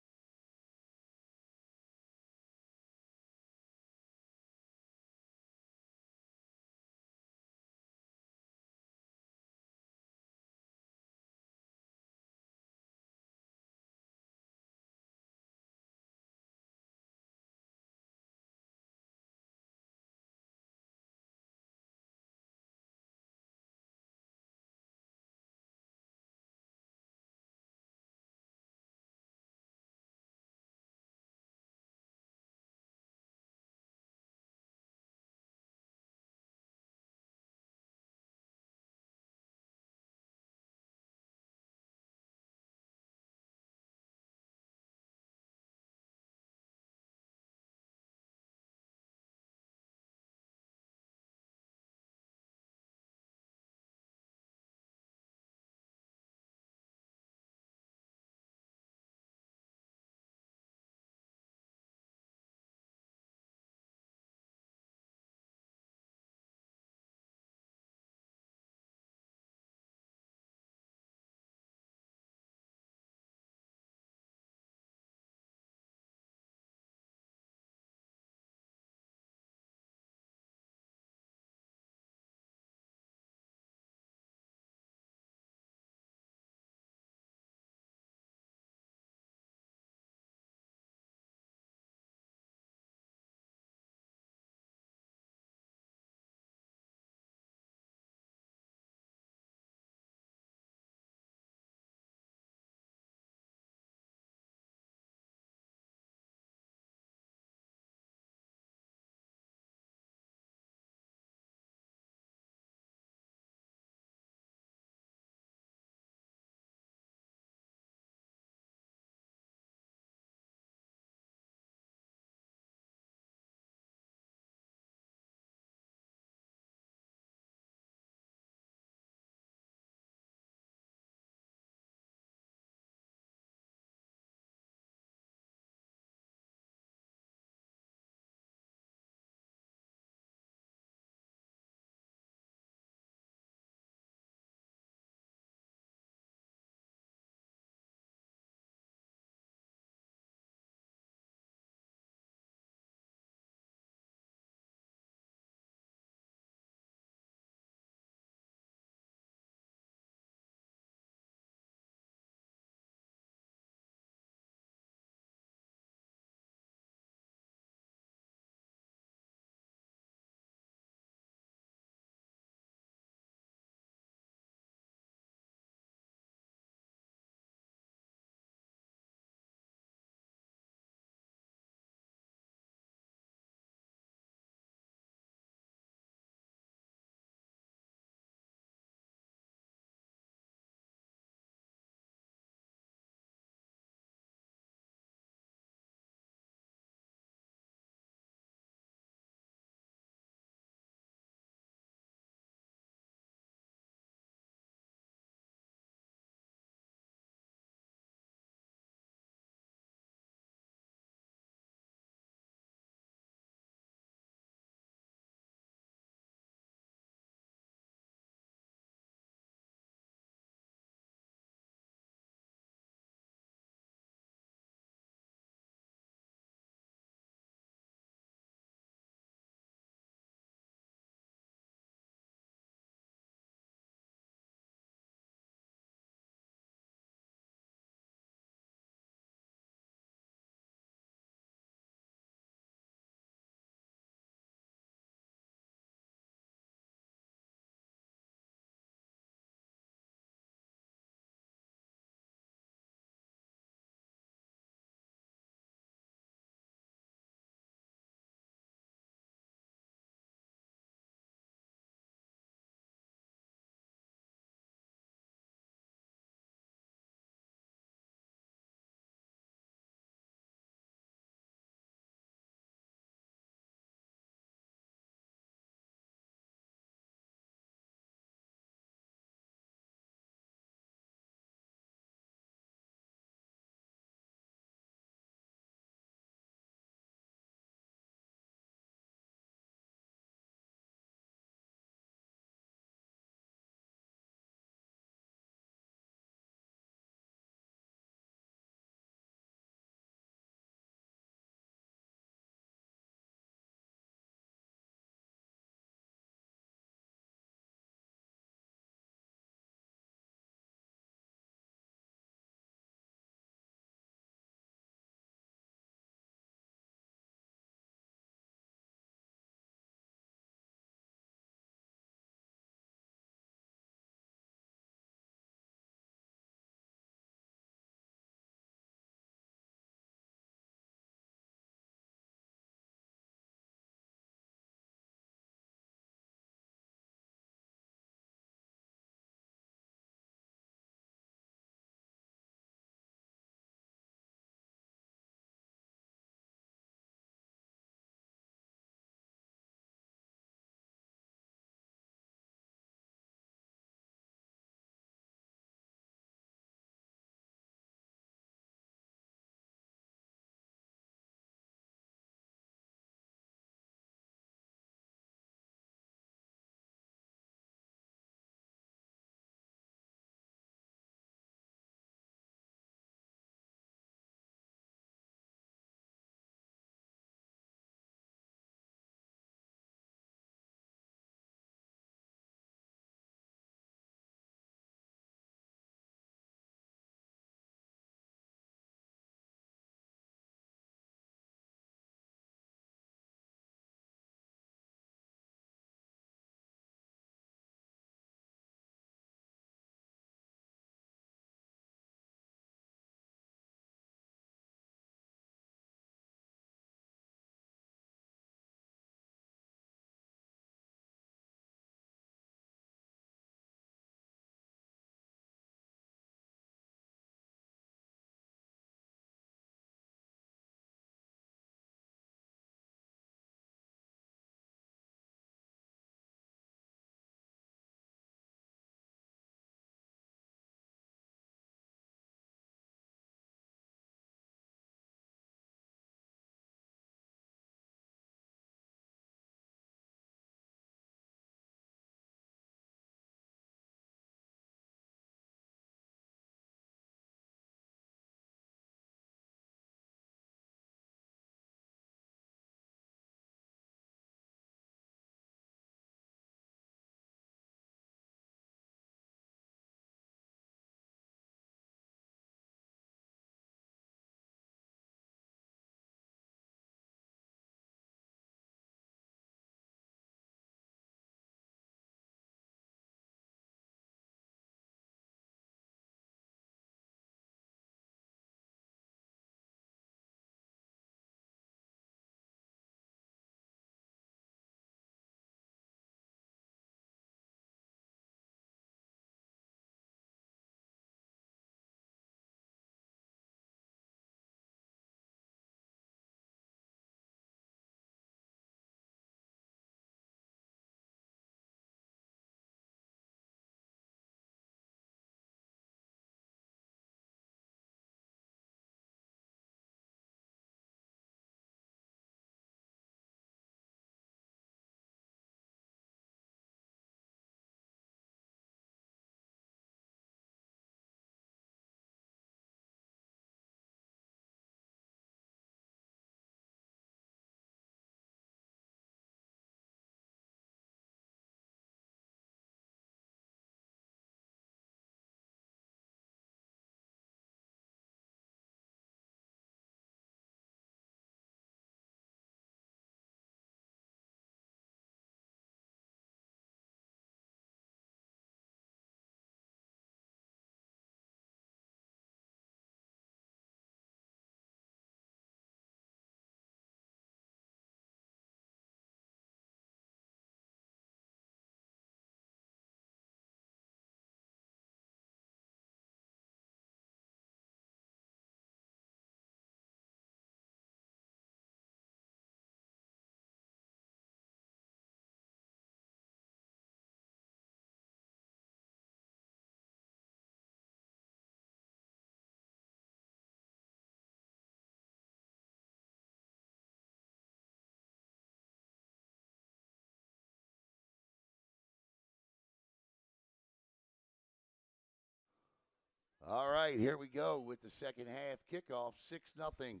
All right, here we go with the second half kickoff. 6-0.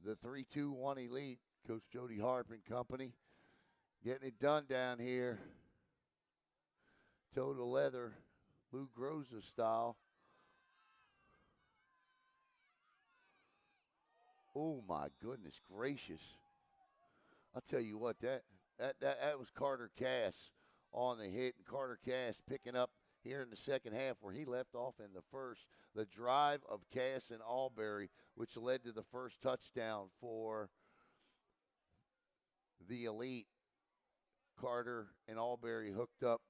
The 3-2-1 Elite. Coach Jody Harp and company getting it done down here. Total leather, Lou Groza style. Oh my goodness gracious! I'll tell you what, that was Carter Cass on the hit, and Carter Cass picking up here in the second half where he left off in the first. The drive of Cass and Albury, which led to the first touchdown for the Elite. Carter and Albury hooked up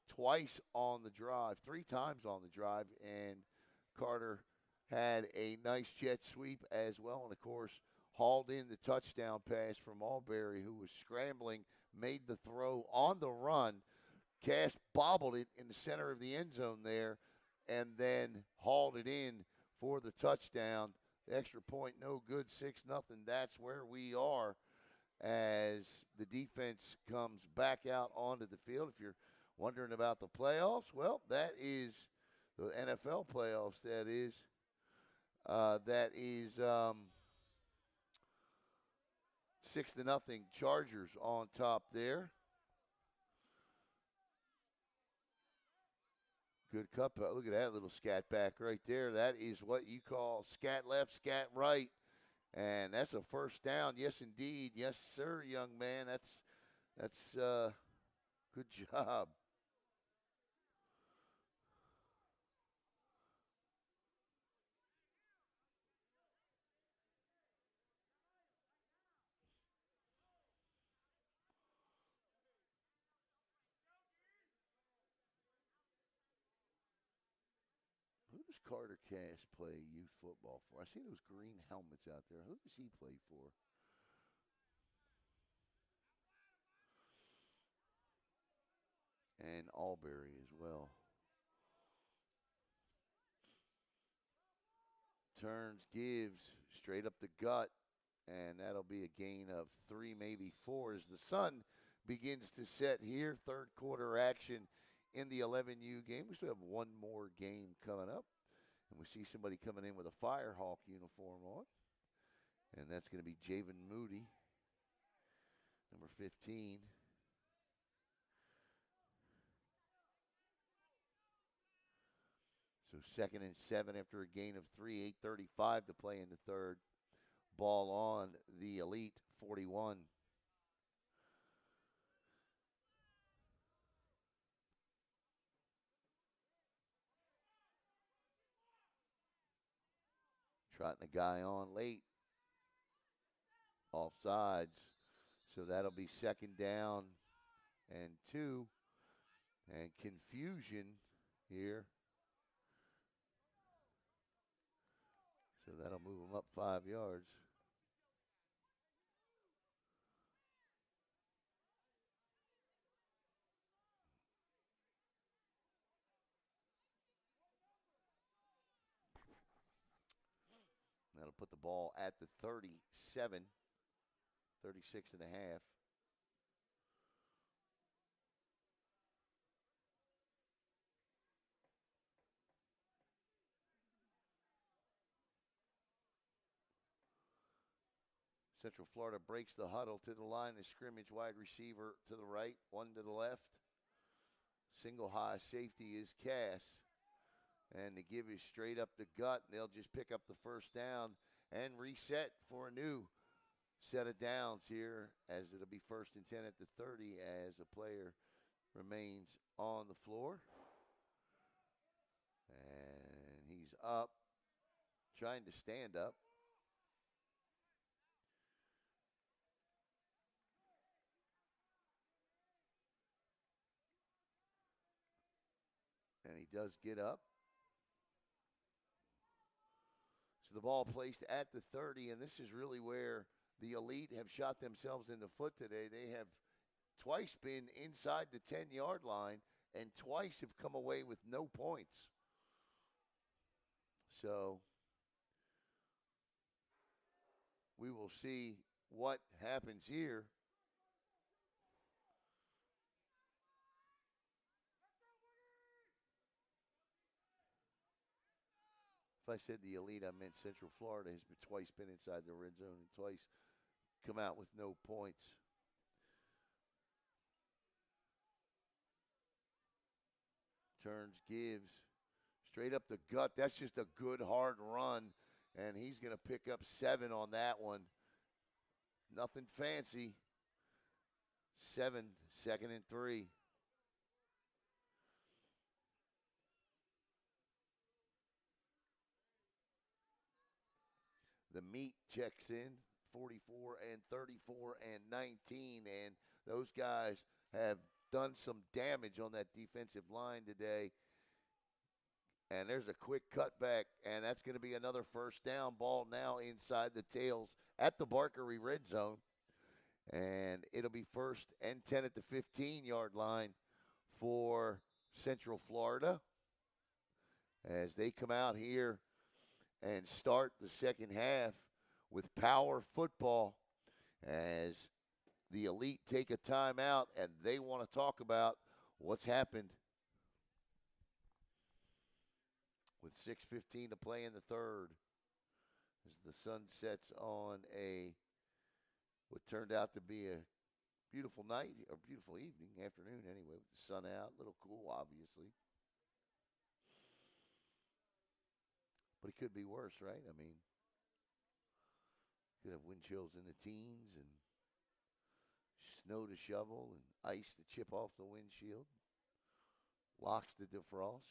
twice on the drive, 3 times on the drive, and Carter had a nice jet sweep as well, and of course hauled in the touchdown pass from Albury, who was scrambling, made the throw on the run. Cass bobbled it in the center of the end zone there, and then hauled it in for the touchdown. The extra point, no good, 6-0. That's where we are as the defense comes back out onto the field. If you're wondering about the playoffs, well, that is the NFL playoffs, that is. That is 6-0 Chargers on top there. Good cup. Look at that little scat back right there. That is what you call scat left, scat right. And that's a first down. Yes, indeed. Yes, sir, young man. That's good job. Who does Carter Cass play youth football for? I see those green helmets out there. Who does he play for? And Albury as well. Turns, gives, straight up the gut, and that'll be a gain of 3, maybe 4 as the sun begins to set here. Third quarter action in the 11U game. We still have one more game coming up, and we see somebody coming in with a Firehawk uniform on, and that's going to be Javen Moody, number 15. So 2nd and 7 after a gain of 3, 8:35 to play in the third. Ball on the Elite 41. Trotting a guy on late. Offsides. So that'll be 2nd down and 2. And confusion here. So that'll move them up 5 yards. That'll put the ball at the 37, 36 and a half. Central Florida breaks the huddle to the line of scrimmage. Wide receiver to the right, one to the left. Single high safety is Cass. And the give is straight up the gut. They'll just pick up the first down and reset for a new set of downs here, as it'll be 1st and 10 at the 30 as a player remains on the floor. And he's up, trying to stand up. And he does get up. So the ball placed at the 30, and this is really where the Elite have shot themselves in the foot today. They have twice been inside the 10-yard line and twice have come away with no points. So we will see what happens here. If I said the Elite, I meant Central Florida has twice been inside the red zone and twice come out with no points. Turns, gives, straight up the gut. That's just a good, hard run, and he's going to pick up 7 on that one. Nothing fancy. 7, 2nd and 3. The meat checks in, 44 and 34 and 19, and those guys have done some damage on that defensive line today. And there's a quick cutback, and that's going to be another first down. Ball now inside the tails at the Barkery red zone. And it'll be 1st and 10 at the 15-yard line for Central Florida as they come out here and start the second half with power football as the Elite take a timeout and they want to talk about what's happened with 6:15 to play in the third as the sun sets on what turned out to be a beautiful night, or beautiful evening, afternoon anyway, with the sun out, a little cool, obviously. But it could be worse, right? I mean, could have wind chills in the teens and snow to shovel and ice to chip off the windshield, locks to defrost.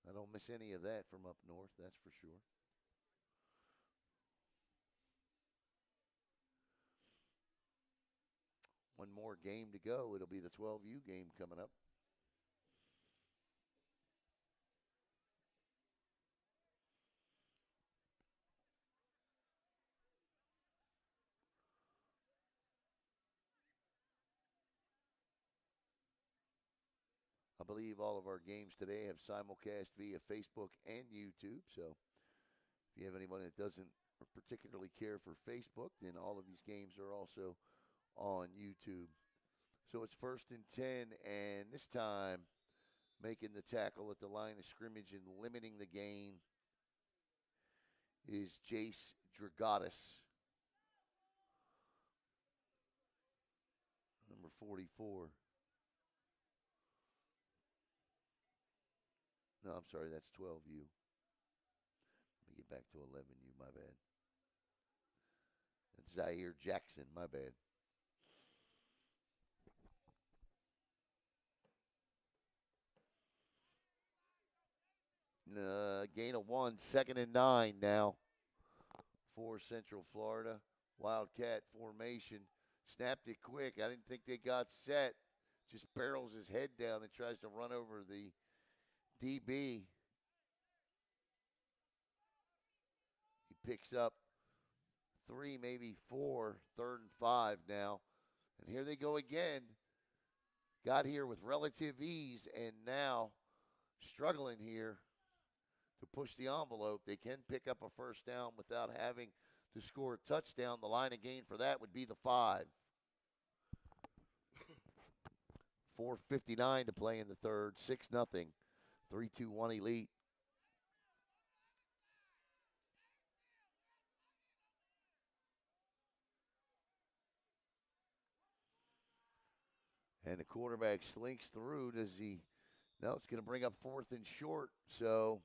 I don't miss any of that from up north, that's for sure. One more game to go. It'll be the 12U game coming up. I believe all of our games today have simulcast via Facebook and YouTube. So if you have anyone that doesn't particularly care for Facebook, then all of these games are also on YouTube. So it's 1st and 10, and this time making the tackle at the line of scrimmage and limiting the gain is Jace Dragatis, number 44. No, I'm sorry, that's 12U. Let me get back to 11U, my bad. That's Zaire Jackson, my bad. Gain of 1, 2nd and 9 now for Central Florida. Wildcat formation. Snapped it quick. I didn't think they got set. Just barrels his head down and tries to run over the DB. He picks up 3, maybe 4, 3rd and 5 now. And here they go again. Got here with relative ease and now struggling here to push the envelope. They can pick up a first down without having to score a touchdown. The line of gain for that would be the 5. 4:59 to play in the third. 6-0. 3-2-1 Elite. And the quarterback slinks through. Does he? No, it's going to bring up 4th and short. So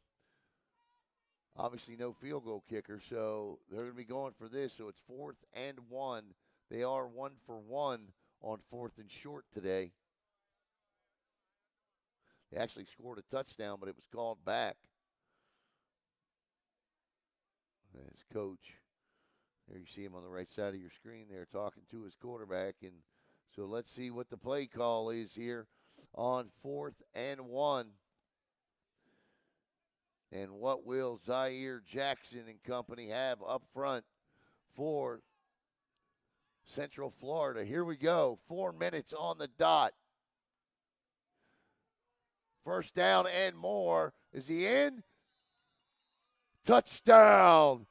obviously no field goal kicker. So they're going to be going for this. So it's 4th and 1. They are 1 for 1 on 4th and short today. They actually scored a touchdown, but it was called back. His coach, there you see him on the right side of your screen there talking to his quarterback. And so let's see what the play call is here on 4th and 1. And what will Zaire Jackson and company have up front for Central Florida? Here we go. 4 minutes on the dot. First down and more. Is he in? Touchdown.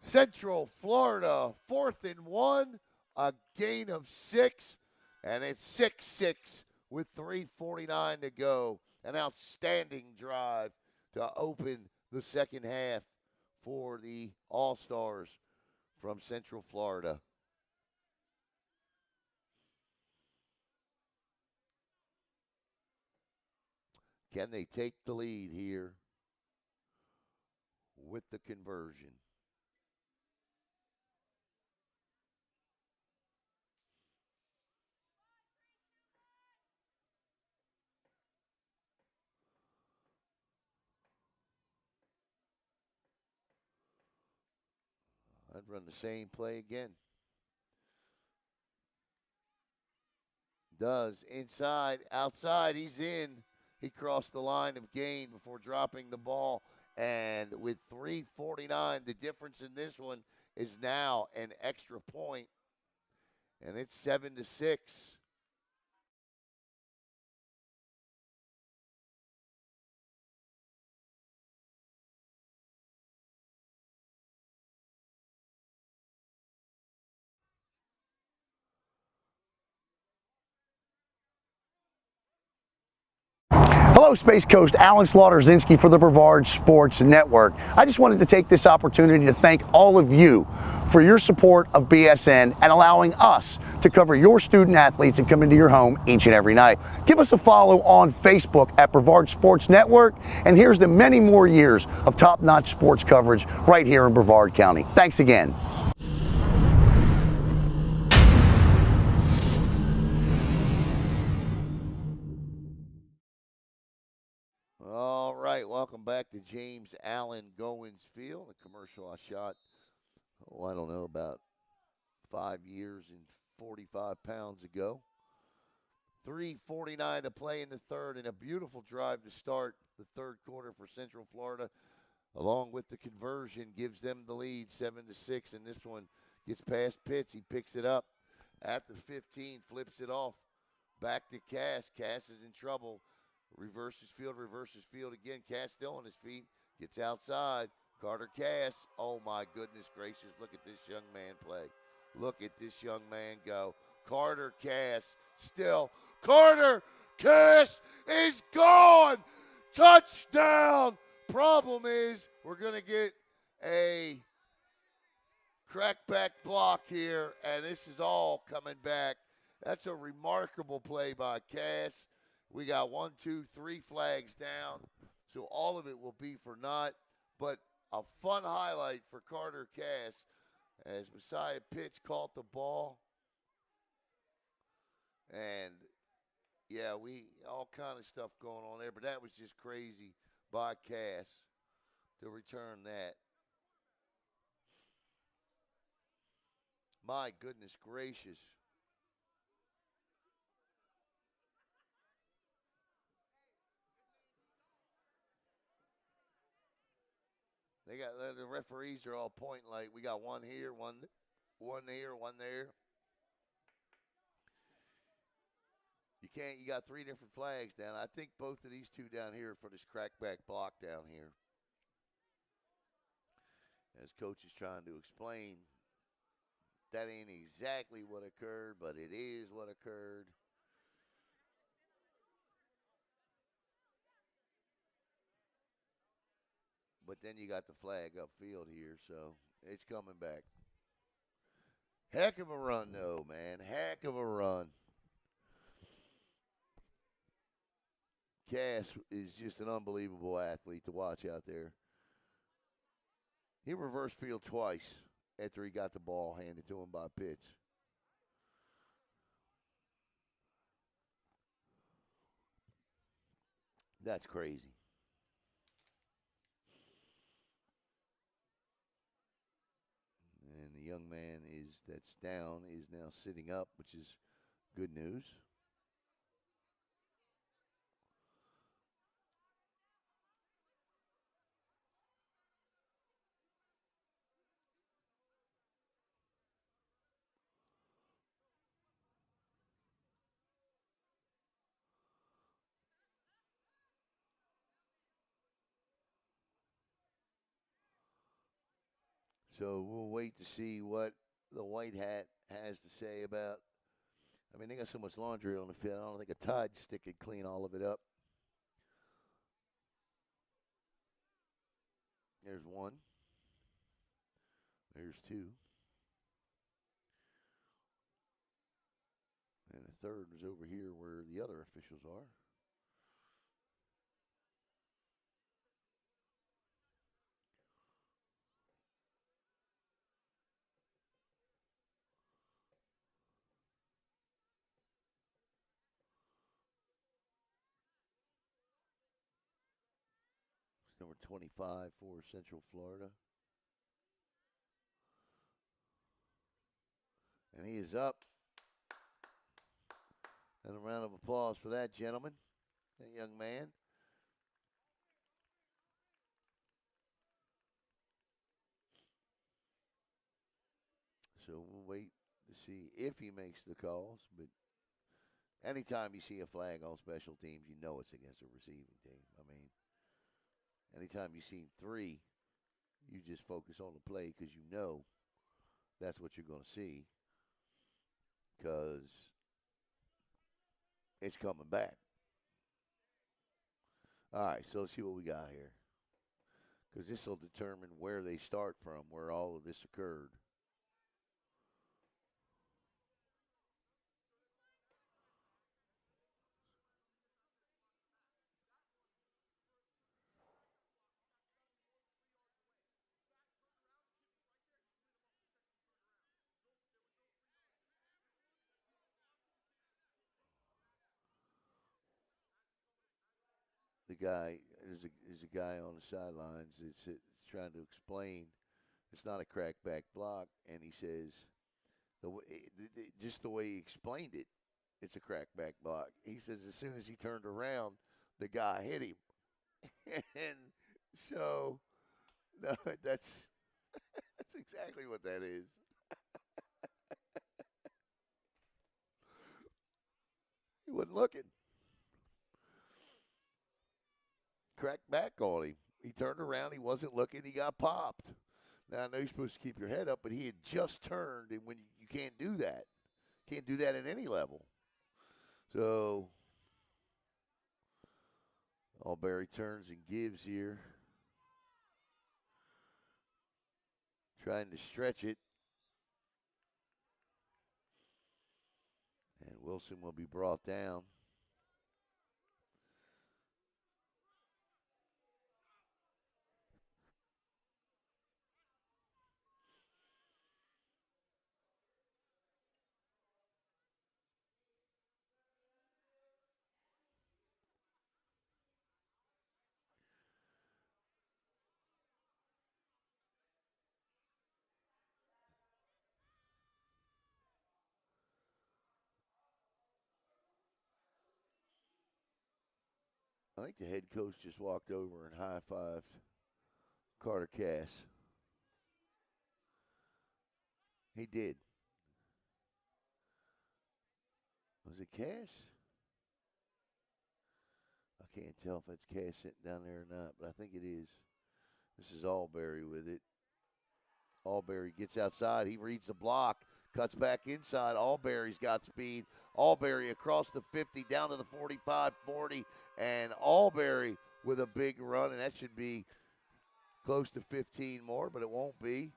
Central Florida, 4th and 1, a gain of 6, and it's 6-6 with 3:49 to go. An outstanding drive to open the second half for the All-Stars from Central Florida. Can they take the lead here with the conversion? I'd run the same play again. Does. Inside, outside, he's in. He crossed the line of gain before dropping the ball. And with 3:49, the difference in this one is now an extra point. And it's 7-6. Hello, Space Coast. Alan Slaughter-Zinski for the Brevard Sports Network. I just wanted to take this opportunity to thank all of you for your support of BSN and allowing us to cover your student athletes and come into your home each and every night. Give us a follow on Facebook at Brevard Sports Network, and here's to many more years of top-notch sports coverage right here in Brevard County. Thanks again. All right, welcome back to James Allen Goins Field, a commercial I shot, I don't know, about 5 years and 45 pounds ago. 3:49 to play in the third, and a beautiful drive to start the third quarter for Central Florida, along with the conversion, gives them the lead 7-6, and this one gets past Pitts. He picks it up at the 15, flips it off, back to Cass. Cass is in trouble. Reverses field again. Cass still on his feet. Gets outside. Carter Cass. Oh, my goodness gracious. Look at this young man play. Look at this young man go. Carter Cass still. Carter Cass is gone. Touchdown. Problem is we're going to get a crackback block here, and this is all coming back. That's a remarkable play by Cass. We got 1, 2, 3 flags down, so all of it will be for naught. But a fun highlight for Carter Cass as Messiah Pitts caught the ball. And, yeah, we all kind of stuff going on there, but that was just crazy by Cass to return that. My goodness gracious. They got the referees are all pointing like we got one here, one here, one there. You got 3 different flags down. I think both of these two down here for this crackback block down here. As coach is trying to explain, that ain't exactly what occurred, but it is what occurred. But then you got the flag upfield here, so it's coming back. Heck of a run, though, man. Heck of a run. Cass is just an unbelievable athlete to watch out there. He reversed field twice after he got the ball handed to him by Pitts. That's crazy. And the young man that's down is now sitting up, which is good news. So we'll wait to see what the white hat has to say about. I mean, they got so much laundry on the field. I don't think a Tide stick could clean all of it up. There's one. There's two. And the third is over here where the other officials are. It's number 25 for Central Florida. And he is up. And a round of applause for that gentleman, that young man. So we'll wait to see if he makes the calls. But anytime you see a flag on special teams, you know it's against a receiving team. I mean, anytime you see three, you just focus on the play because you know that's what you're going to see because it's coming back. All right, so let's see what we got here because this will determine where they start from, where all of this occurred. The guy is a guy on the sidelines that's trying to explain it's not a crackback block, and he says just the way he explained it, it's a crackback block. He says as soon as he turned around, the guy hit him, and so no, that's exactly what that is. He wasn't looking. Cracked back on him. He turned around. He wasn't looking. He got popped. Now, I know you're supposed to keep your head up, but he had just turned, and when you can't do that. Can't do that at any level. So, Alberry turns and gives here. Trying to stretch it. And Wilson will be brought down. I think the head coach just walked over and high-fived Carter Cass. He did. Was it Cass? I can't tell if it's Cass sitting down there or not, but I think it is. This is Alberry with it. Alberry gets outside. He reads the block, cuts back inside. Alberry's got speed. Alberry across the 50, down to the 45, 40, and Alberry with a big run, and that should be close to 15 more, but it won't be.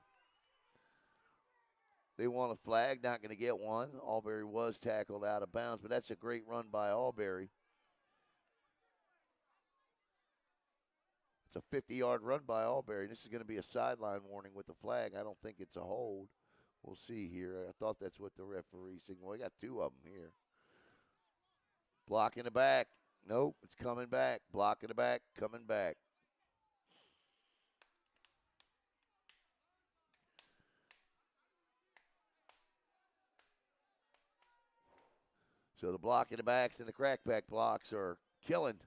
They want a flag, not going to get one. Alberry was tackled out of bounds, but that's a great run by Alberry. It's a 50-yard run by Alberry. This is going to be a sideline warning with the flag. I don't think it's a hold. We'll see here. I thought that's what the referee signaled. Well, we got two of them here. Block in the back. Nope, it's coming back. Block in the back, coming back. So the block in the backs and the crackback blocks are killing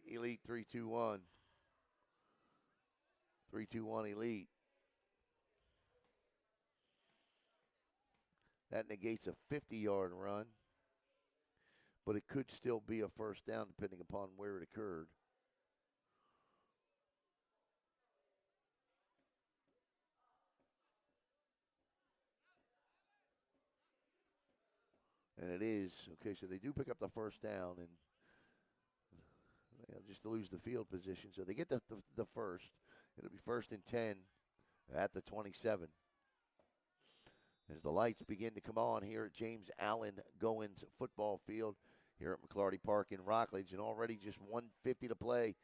Elite 3-2-1. 3-2-1 Elite. That negates a 50-yard run, but it could still be a first down depending upon where it occurred. And it is. Okay, so they do pick up the first down, and they'll just lose the field position. So they get the first, It'll be 1st and 10 at the 27. As the lights begin to come on here at James Allen Goins Football Field here at McClarty Park in Rockledge, and already just 1:50 to play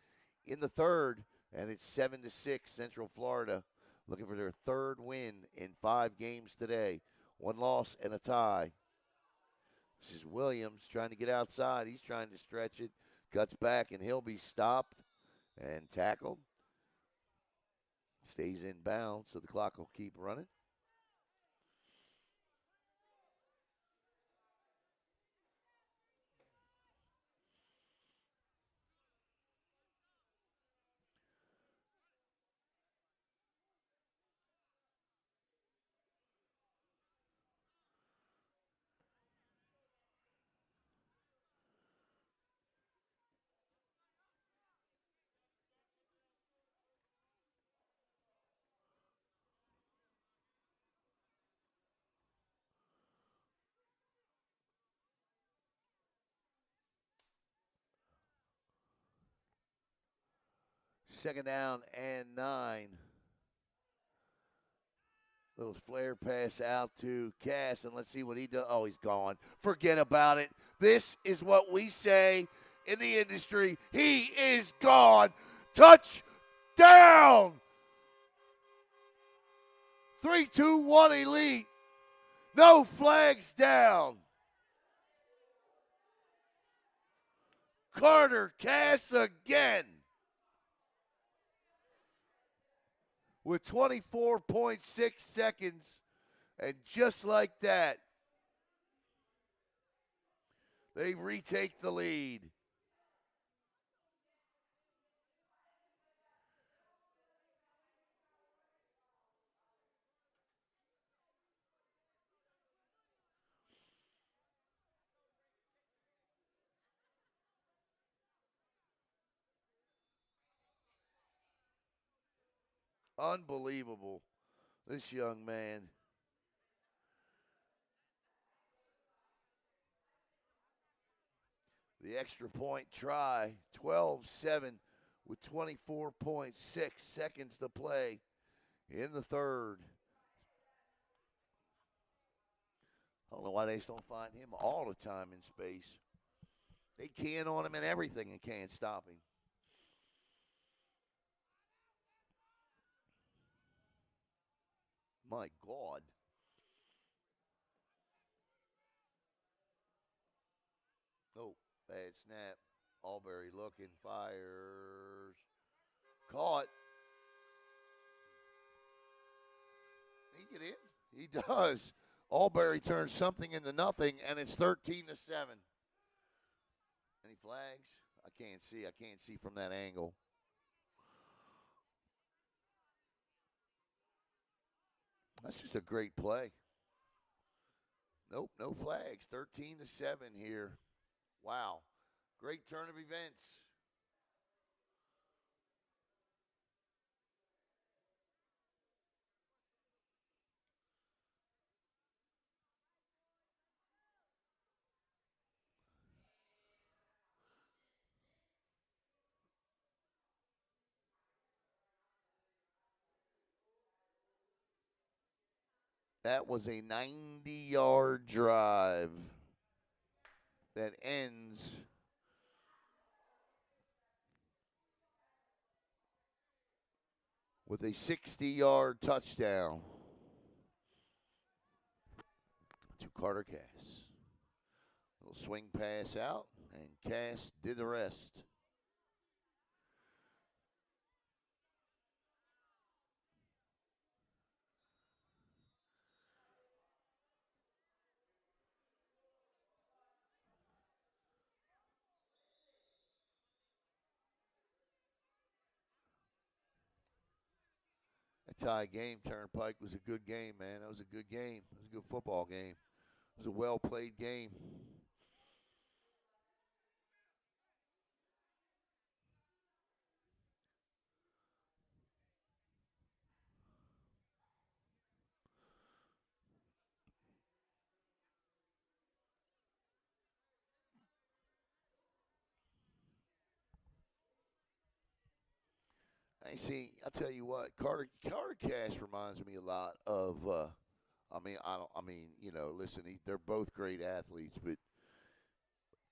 in the third, and it's 7-6 Central Florida looking for their third win in 5 games today. 1 loss and a tie. This is Williams trying to get outside. He's trying to stretch it, cuts back, and he'll be stopped and tackled. Stays in bounds, so the clock will keep running. Second down and 9. Little flare pass out to Cass, and let's see what he does. Oh, he's gone. Forget about it. This is what we say in the industry. He is gone. Touchdown! 3-2-1 Elite. No flags down. Carter Cass again. With 24.6 seconds, and just like that, they retake the lead. Unbelievable, this young man. The extra point try, 12-7 with 24.6 seconds to play in the third. I don't know why they just don't find him all the time in space. They can on him and everything and can't stop him. My God. Oh, bad snap. Albury looking, fires. Caught. He get in? He does. Albury turns something into nothing, and it's 13-7. Any flags? I can't see. I can't see from that angle. That's just a great play. Nope, no flags. 13-7 here. Wow. Great turn of events. That was a 90-yard drive that ends with a 60-yard touchdown to Carter Cass. Little swing pass out, and Cass did the rest. A tie game. Turnpike was a good game, man. That was a good game. It was a good football game. It was a well-played game. I see. I'll tell you what, Carter Cash reminds me a lot of. Listen, they're both great athletes, but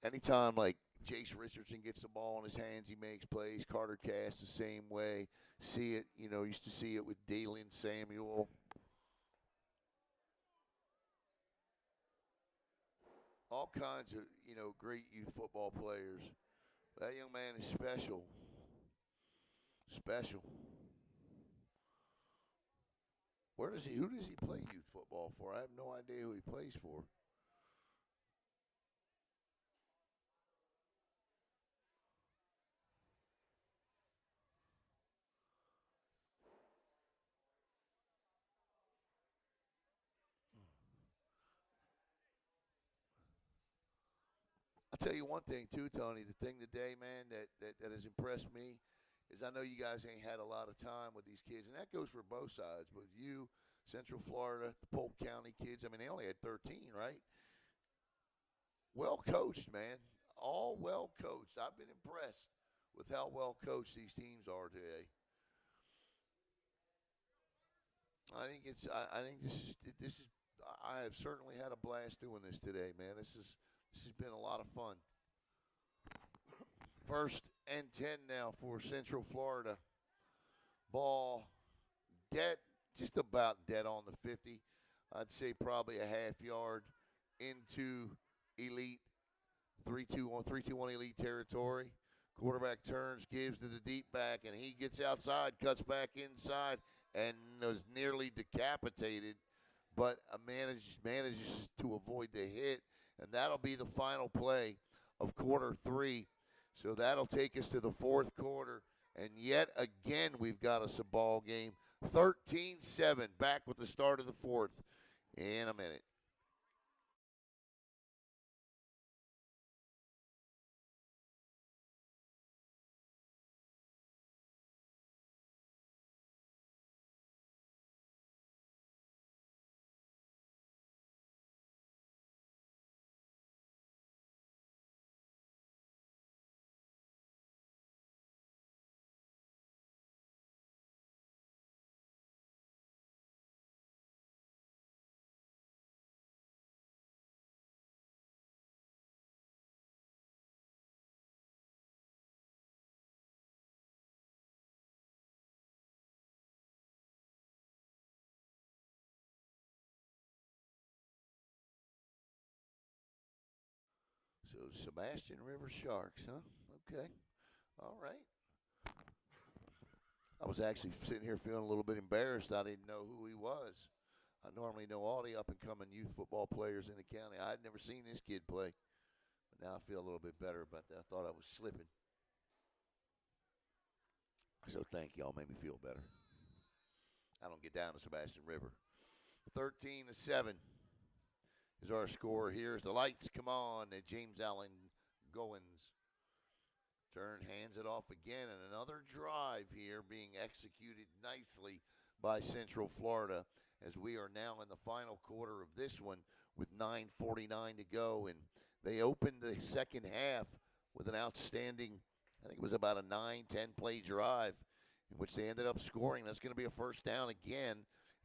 anytime like Jace Richardson gets the ball in his hands, he makes plays. Carter Cash the same way. See it, used to see it with Dalen Samuel. All kinds of, great youth football players. That young man is special. Special. Who does he play youth football for? I have no idea who he plays for. I'll tell you one thing too, Tony. The thing today, man, that has impressed me is I know you guys ain't had a lot of time with these kids, and that goes for both sides. But with you, Central Florida, the Polk County kids, I mean, they only had 13, right? Well coached, man. All well coached. I've been impressed with how well coached these teams are today. I think this is. I have certainly had a blast doing this today, man. This has been a lot of fun. First and 10 now for Central Florida. Ball dead, just about dead on the 50. I'd say probably a half yard into elite 3-2-1 elite territory. Quarterback turns, gives to the deep back, and he gets outside, cuts back inside, and was nearly decapitated, but manages to avoid the hit, and that'll be the final play of quarter 3. So that'll take us to the fourth quarter, and yet again we've got us a ball game. 13-7, back with the start of the fourth in a minute. So Sebastian River Sharks, huh? Okay. All right. I was actually sitting here feeling a little bit embarrassed. I didn't know who he was. I normally know all the up-and-coming youth football players in the county. I'd never seen this kid play. But now I feel a little bit better about that. I thought I was slipping. So thank y'all. Made me feel better. I don't get down to Sebastian River. 13-7 is our score here as the lights come on at James Allen Goins. Turn hands it off again, and another drive here being executed nicely by Central Florida as we are now in the final quarter of this one with 9:49 to go. And they opened the second half with an outstanding, I think it was about a 9-10 play drive in which they ended up scoring. That's going to be a first down again,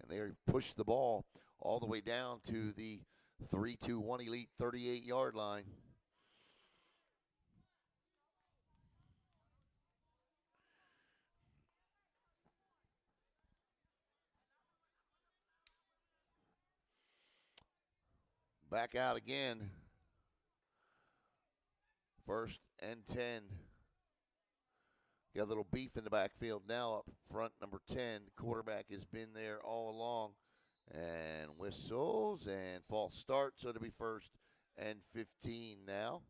and they pushed the ball all the way down to the 3-2-1 elite 38-yard line. Back out again. First and 10. Got a little beef in the backfield now up front, number 10. Quarterback has been there all along. And whistles and false start, so it'll be first and 15 now.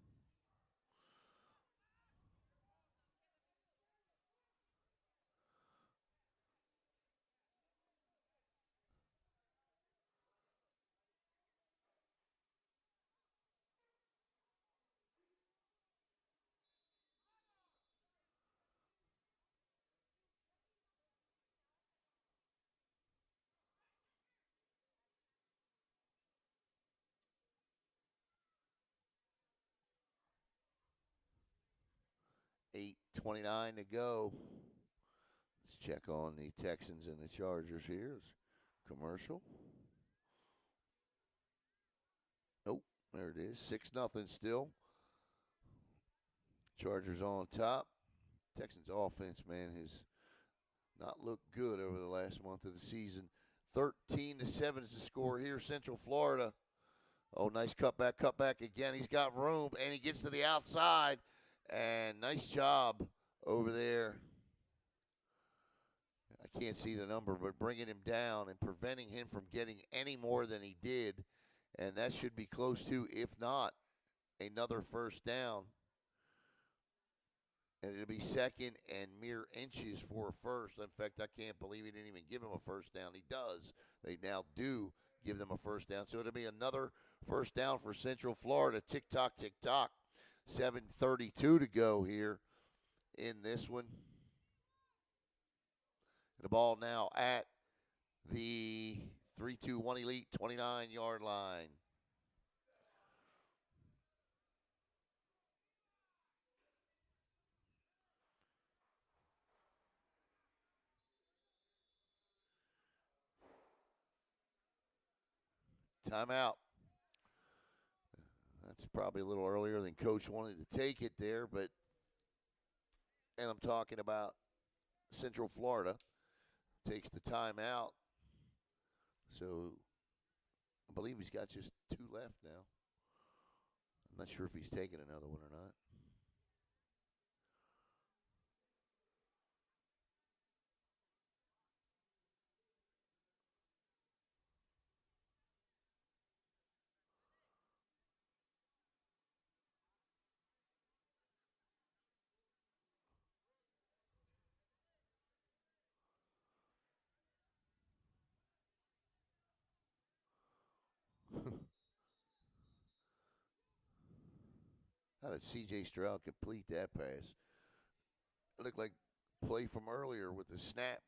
$8:29 to go. check on the Texans and the Chargers here. Commercial. Oh, there it is. 6-0 still. Chargers on top. Texans offense, man, has not looked good over the last month of the season. 13-7 is the score here. Central Florida. Oh, nice cutback again. He's got room, and he gets to the outside. And nice job over there. I can't see the number, but bringing him down and preventing him from getting any more than he did. And that should be close to, if not, another first down. And it'll be second and mere inches for a first. In fact, I can't believe he didn't even give him a first down. He does. They now do give them a first down. So it'll be another first down for Central Florida. Tick-tock, tick-tock. 7:32 to go here in this one. The ball now at the 3-2-1 Elite 29-yard line. Timeout. That's probably a little earlier than Coach wanted to take it there, but, and I'm talking about Central Florida, takes the timeout. So I believe he's got just 2 left now. I'm not sure if he's taking another one or not. How did C.J. Stroud complete that pass? It looked like play from earlier with the snap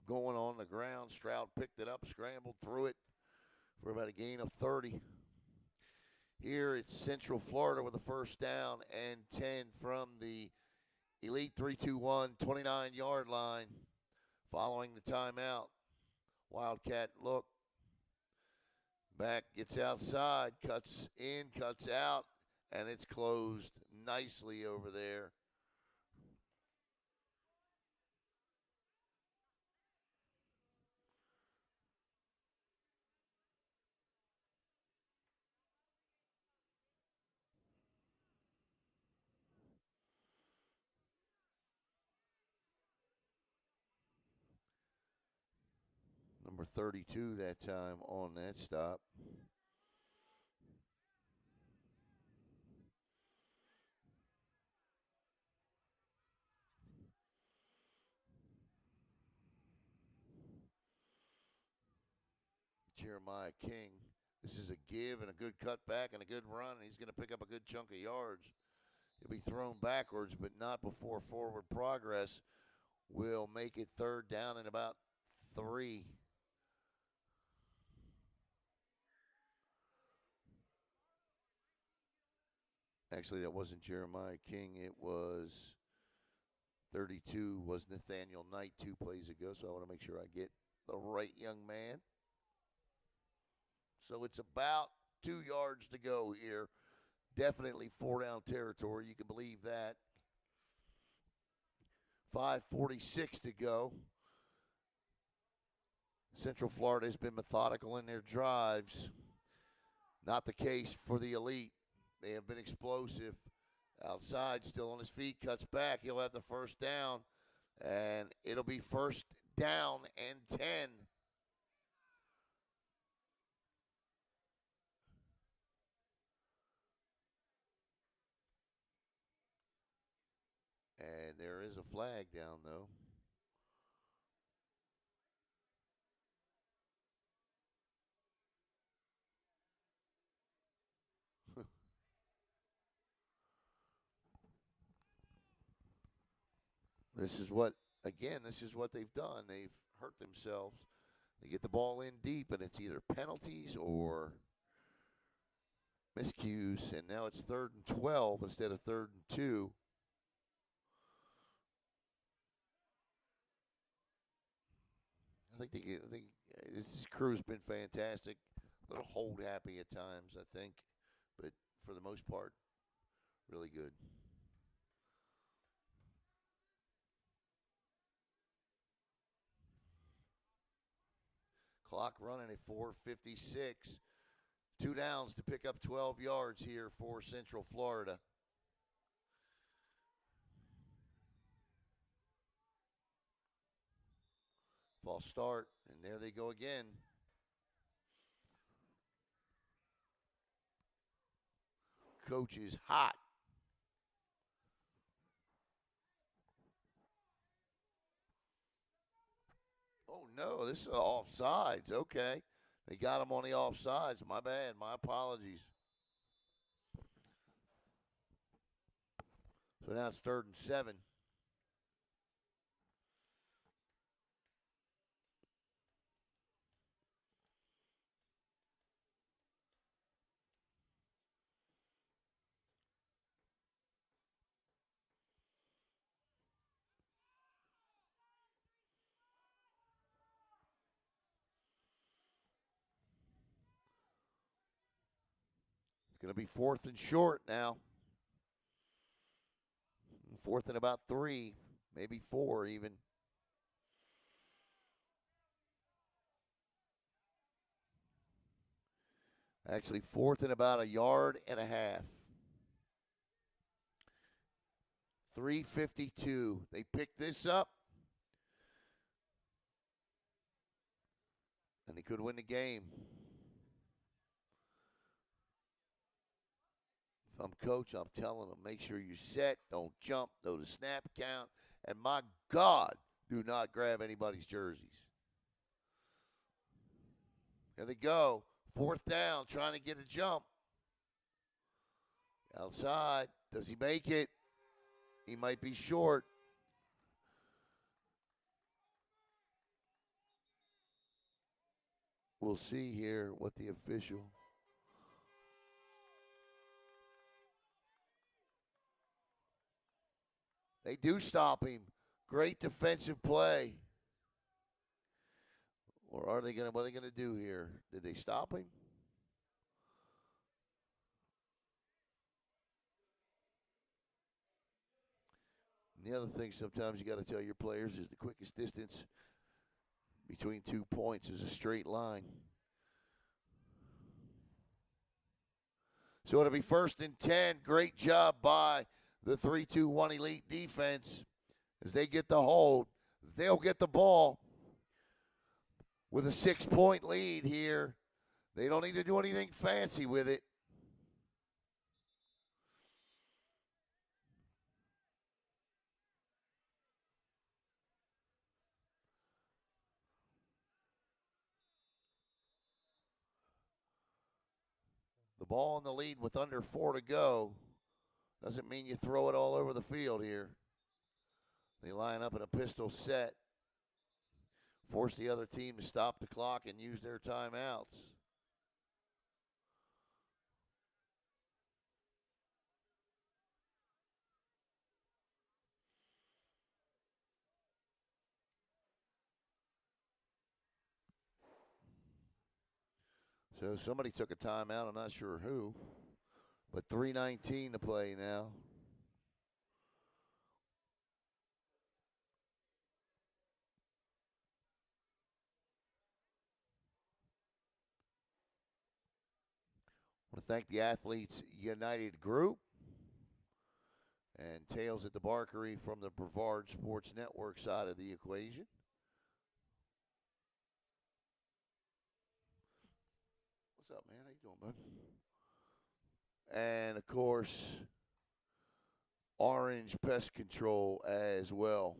going on the ground. Stroud picked it up, scrambled through it for about a gain of 30. Here it's Central Florida with a first down and 10 from the Elite 3-2-1 29-yard line following the timeout. Wildcat look. Back, gets outside, cuts in, cuts out, and it's closed nicely over there. Number 32 that time on that stop. Jeremiah King. This is a give and a good cutback and a good run, and he's going to pick up a good chunk of yards. He'll be thrown backwards, but not before forward progress will make it third down and about 3. Actually, that wasn't Jeremiah King. It was 32 was Nathaniel Knight 2 plays ago, so I want to make sure I get the right young man. So it's about 2 yards to go here. Definitely 4-down territory. You can believe that. 5:46 to go. Central Florida has been methodical in their drives. Not the case for the Elite. They have been explosive. Outside, still on his feet, cuts back. He'll have the first down, and it'll be first down and 10. And there is a flag down, though. This is what they've done. They've hurt themselves. They get the ball in deep, and it's either penalties or miscues. And now it's 3rd and 12 instead of 3rd and 2. I think this crew's been fantastic. A little hold happy at times, I think, but for the most part, really good. Clock running at 4:56. 2 downs to pick up 12 yards here for Central Florida. False start, and there they go again. Coach is hot. Oh, no, this is offsides. Okay. They got him on the offsides. My bad. My apologies. So now it's 3rd and 7. It's going to be 4th and short now. 4th and about 3, maybe 4 even. Actually, 4th and about 1.5 yards. 3:52. They picked this up, and they could win the game. If I'm coach, I'm telling them, make sure you set, don't jump, know the snap count, and my God, do not grab anybody's jerseys. There they go. 4th down, trying to get a jump. Outside. Does he make it? He might be short. We'll see here what the official. They do stop him. Great defensive play. Or what are they gonna do here? Did they stop him? And the other thing sometimes you got to tell your players is the quickest distance between 2 points is a straight line. So it'll be 1st and 10. Great job by the 3-2-1 elite defense. As they get the hold, they'll get the ball with a 6-point lead here. They don't need to do anything fancy with it. The ball in the lead with under 4 to go. Doesn't mean you throw it all over the field here. They line up in a pistol set. Force the other team to stop the clock and use their timeouts. So somebody took a timeout. I'm not sure who. But 3:19 to play now. I want to thank the Athletes United Group and Tales at the Barkery from the Brevard Sports Network side of the equation. What's up, man? How you doing, bud? And, of course, Orange Pest Control as well.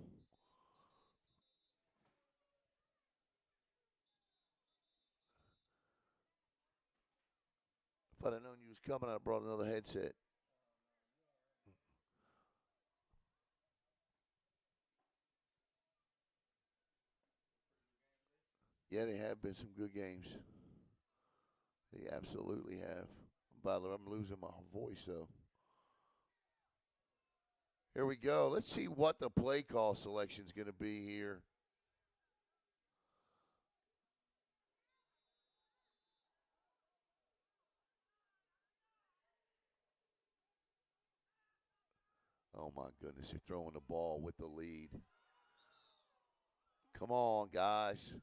If I'd have known you was coming, I'd have brought another headset. Yeah, they have been some good games. They absolutely have. By the way, I'm losing my voice, though. Here we go. Let's see what the play call selection is going to be here. Oh, my goodness. They're throwing the ball with the lead. Come on, guys.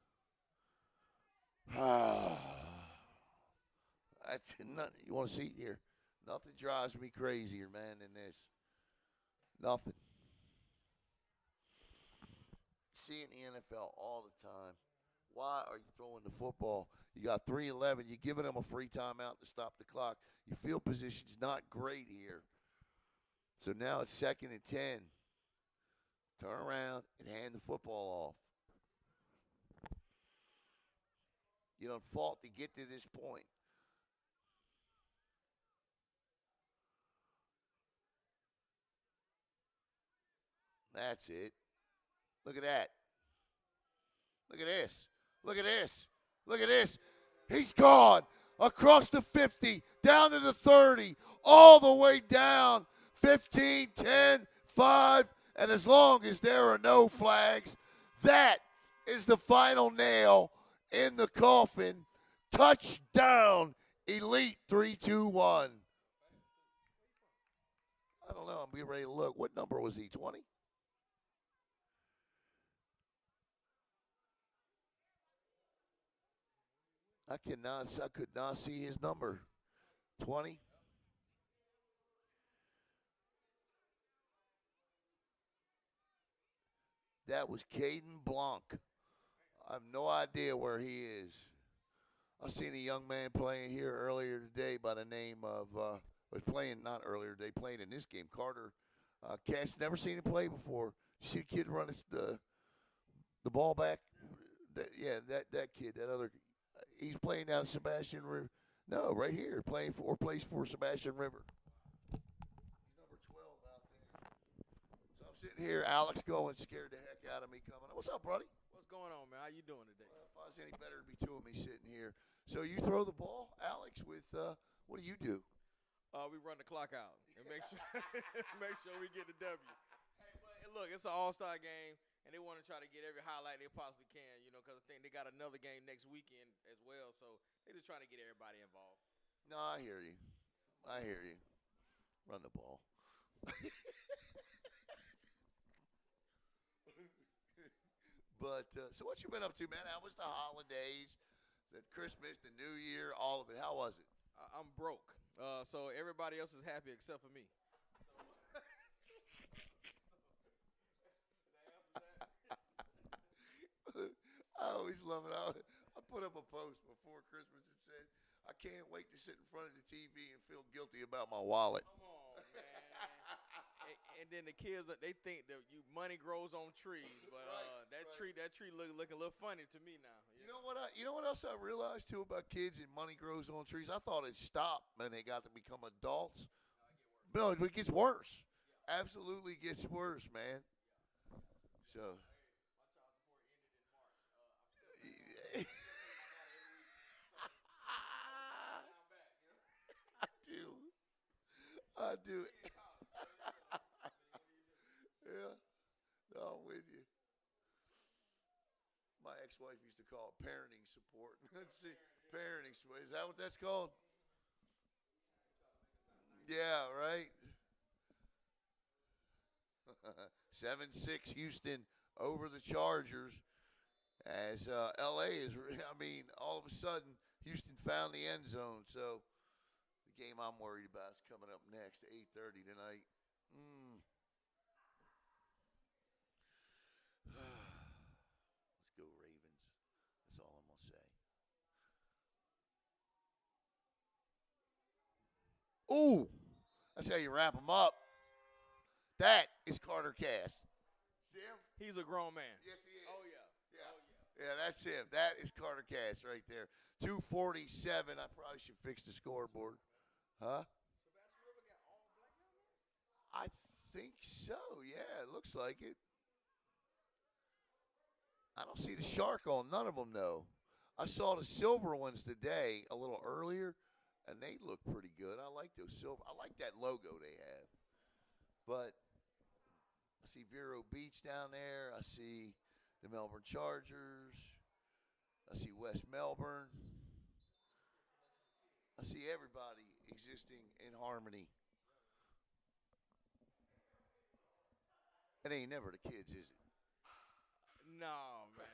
That's nothing. You want to see here? Nothing drives me crazier, man, than this. Nothing. See in the NFL all the time. Why are you throwing the football? You got 3:11. You're giving them a free timeout to stop the clock. Your field position's not great here. So now it's 2nd and 10. Turn around and hand the football off. You done fought to get to this point. That's it. Look at that. Look at this. Look at this. Look at this. He's gone across the 50, down to the 30, all the way down. 15, 10, 5, and as long as there are no flags, that is the final nail in the coffin. Touchdown, Elite 3-2-1. I don't know. I'm getting ready to look. What number was he, 20? I could not see his number. 20? That was Caden Blanc. I have no idea where he is. I seen a young man playing here earlier today by the name of, was playing, not earlier today, playing in this game, Carter Cass. Never seen him play before. You see the kid run the ball back? That kid, that other, he's playing down Sebastian River. No, right here, plays for Sebastian River. He's number 12 out there. So I'm sitting here, Alex going, scared the heck out of me coming. What's up, buddy? What's going on, man? How you doing today? Well, if I was any better, it'd be two of me sitting here. So you throw the ball, Alex, with what do you do? We run the clock out and make sure make sure we get the W. Hey, but look, it's an all-star game, and they want to try to get every highlight they possibly can, because I think they got another game next weekend as well. So they're just trying to get everybody involved. No, I hear you. I hear you. Run the ball. But so what you been up to, man? How was the holidays, the Christmas, the New Year, all of it? How was it? I'm broke, so everybody else is happy except for me. I always love it. I put up a post before Christmas that said, I can't wait to sit in front of the TV and feel guilty about my wallet. Come on, man. and then the kids, they think that money grows on trees, but that tree looking a little funny to me now. You know what else I realized too about kids and money grows on trees? I thought it stopped when they got to become adults. No, it gets worse. Absolutely gets worse, man. So I do. Yeah. No, I'm with you. My ex-wife used to call it parenting support. Let's see. Parenting support. Is that what that's called? Yeah, right. 7-6 Houston over the Chargers as LA is, all of a sudden, Houston found the end zone. So the game I'm worried about is coming up next, 8:30 tonight. Let's go Ravens. That's all I'm going to say. Ooh, that's how you wrap them up. That is Carter Cass. See him? He's a grown man. Yes, he is. Oh, yeah. Yeah. Oh, yeah. Yeah, that's him. That is Carter Cass right there. 247. I probably should fix the scoreboard. Huh? I think so. Yeah, it looks like it. I don't see the shark on none of them, though. I saw the silver ones today a little earlier, and they look pretty good. I like those silver. I like that logo they have. But I see Vero Beach down there. I see the Melbourne Chargers. I see West Melbourne. I see everybody existing in harmony. It ain't never the kids, is it? No, man.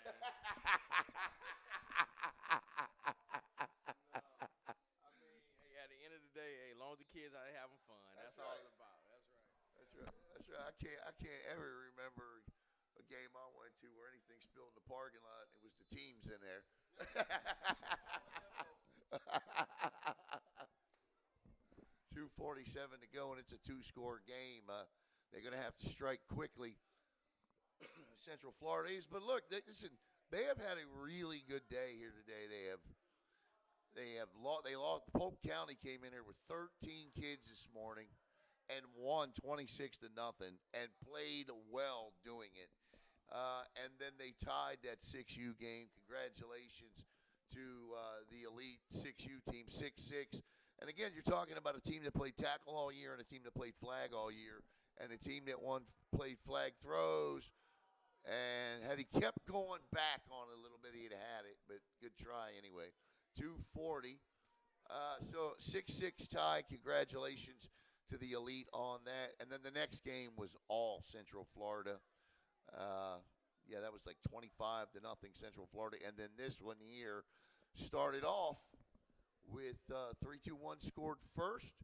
I mean, hey, at the end of the day, hey, as long as the kids out there having fun, that's all it's about. That's right. That's right. That's right. I can't ever remember a game I went to where anything spilled in the parking lot. It was the teams in there. 2:47 to go, and it's a two-score game. They're going to have to strike quickly. Central Florida is, but look, listen, they have had a really good day here today. They lost. Polk County came in here with 13 kids this morning and won 26-0 and played well doing it. And then they tied that 6U game. Congratulations to the elite 6U team, 6-6. And again, you're talking about a team that played tackle all year and a team that played flag all year, and a team that played flag throws. And had he kept going back on it a little bit, he'd have had it. But good try anyway. 240. So 6-6 tie. Congratulations to the elite on that. And then the next game was all Central Florida. That was like 25-0 Central Florida. And then this one here started off with 3-2-1 scored first.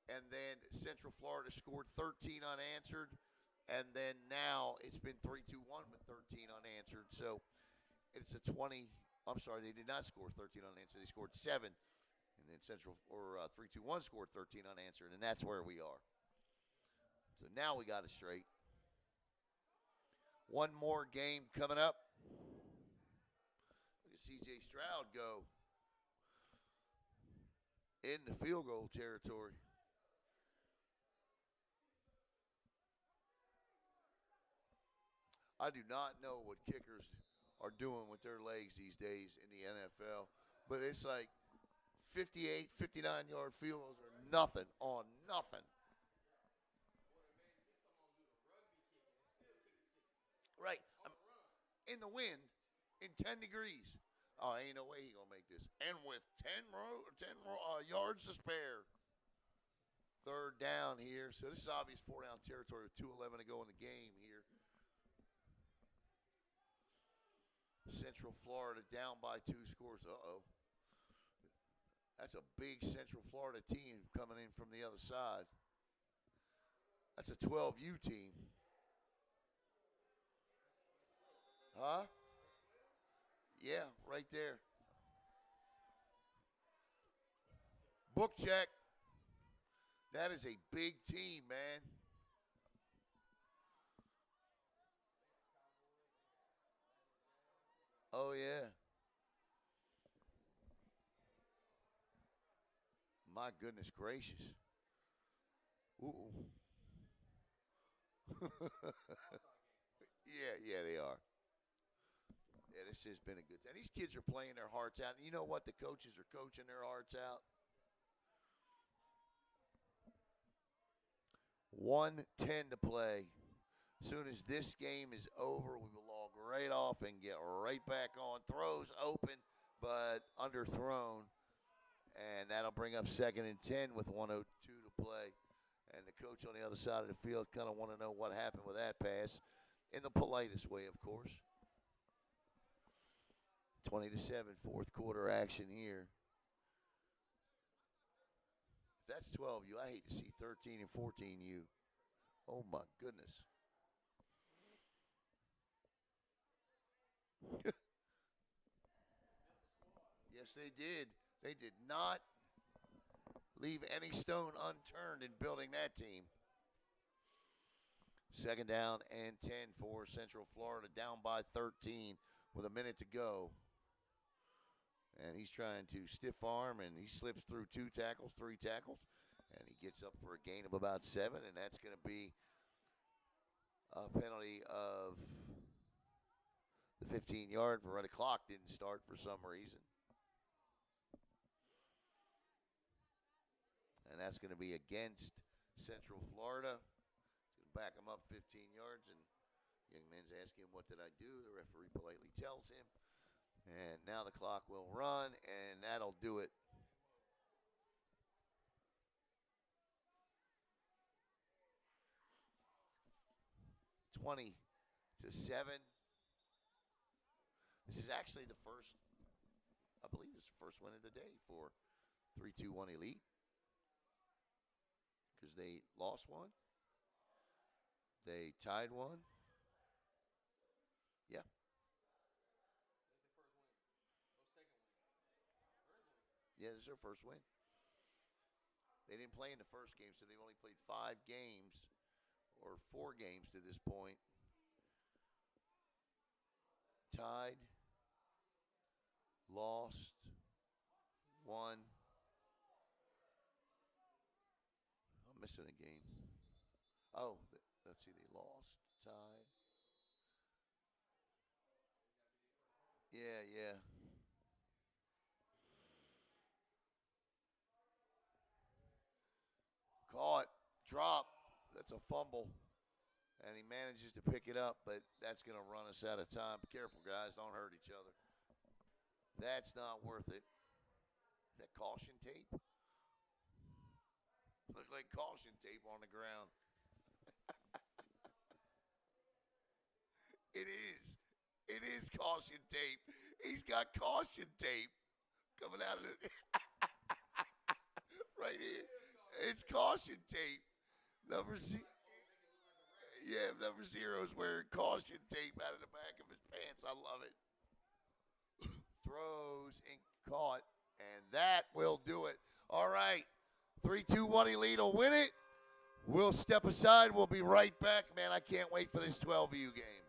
And then Central Florida scored 13 unanswered. And then now it's been 3-2-1 with 13 unanswered. So it's a 20. I'm sorry, they did not score 13 unanswered. They scored 7. And then 3-2-1 scored 13 unanswered. And that's where we are. So now we got it straight. One more game coming up. Look at C.J. Stroud go in the field goal territory. I do not know what kickers are doing with their legs these days in the NFL, but it's like 58, 59-yard field goals are nothing on nothing. Right. In the wind, in 10 degrees. Oh, ain't no way he going to make this. And with 10 yards to spare. Third down here. So this is obvious 4-down territory with 2:11 to go in the game here. Central Florida down by 2 scores. Uh-oh. That's a big Central Florida team coming in from the other side. That's a 12U team. Huh? Yeah, right there. Book check. That is a big team, man. Oh, yeah. My goodness gracious. Ooh. Yeah, they are. Yeah, this has been a good time. These kids are playing their hearts out. And you know what? The coaches are coaching their hearts out. 1:10 to play. As soon as this game is over, we will log right off and get right back on. Throws open, but underthrown. And that'll bring up 2nd and 10 with 1:02 to play. And the coach on the other side of the field kind of want to know what happened with that pass. In the politest way, of course. 20-7, fourth quarter action here. If that's 12U, I hate to see 13 and 14U. Oh, my goodness. Yes, they did. They did not leave any stone unturned in building that team. 2nd down and 10 for Central Florida, down by 13 with a minute to go. And he's trying to stiff arm, and he slips through 3 tackles, and he gets up for a gain of about 7, and that's going to be a penalty of the 15-yard. The clock didn't start for some reason. And that's going to be against Central Florida. He's going to back him up 15 yards, and young man's asking him, what did I do? The referee politely tells him. And now the clock will run, and that'll do it. 20-7. This is actually the first, I believe it's the first win of the day for 321 Elite, because they lost one. They tied one. Yeah. Yeah, this is their first win. They didn't play in the first game, so they've only played 5 games or 4 games to this point. Tied, lost, won. I'm missing a game. Oh, let's see, they lost, tied. Yeah. Caught, dropped. That's a fumble. And he manages to pick it up, but that's going to run us out of time. Be careful, guys. Don't hurt each other. That's not worth it. Is that caution tape? Look like caution tape on the ground. It is. It is caution tape. He's got caution tape coming out of it. Right here. It's caution tape. Number 0. Yeah, number 0 is wearing caution tape out of the back of his pants. I love it. Throws and caught, and that will do it. All right. 3-2-1 Elite will win it. We'll step aside. We'll be right back. Man, I can't wait for this 12U game.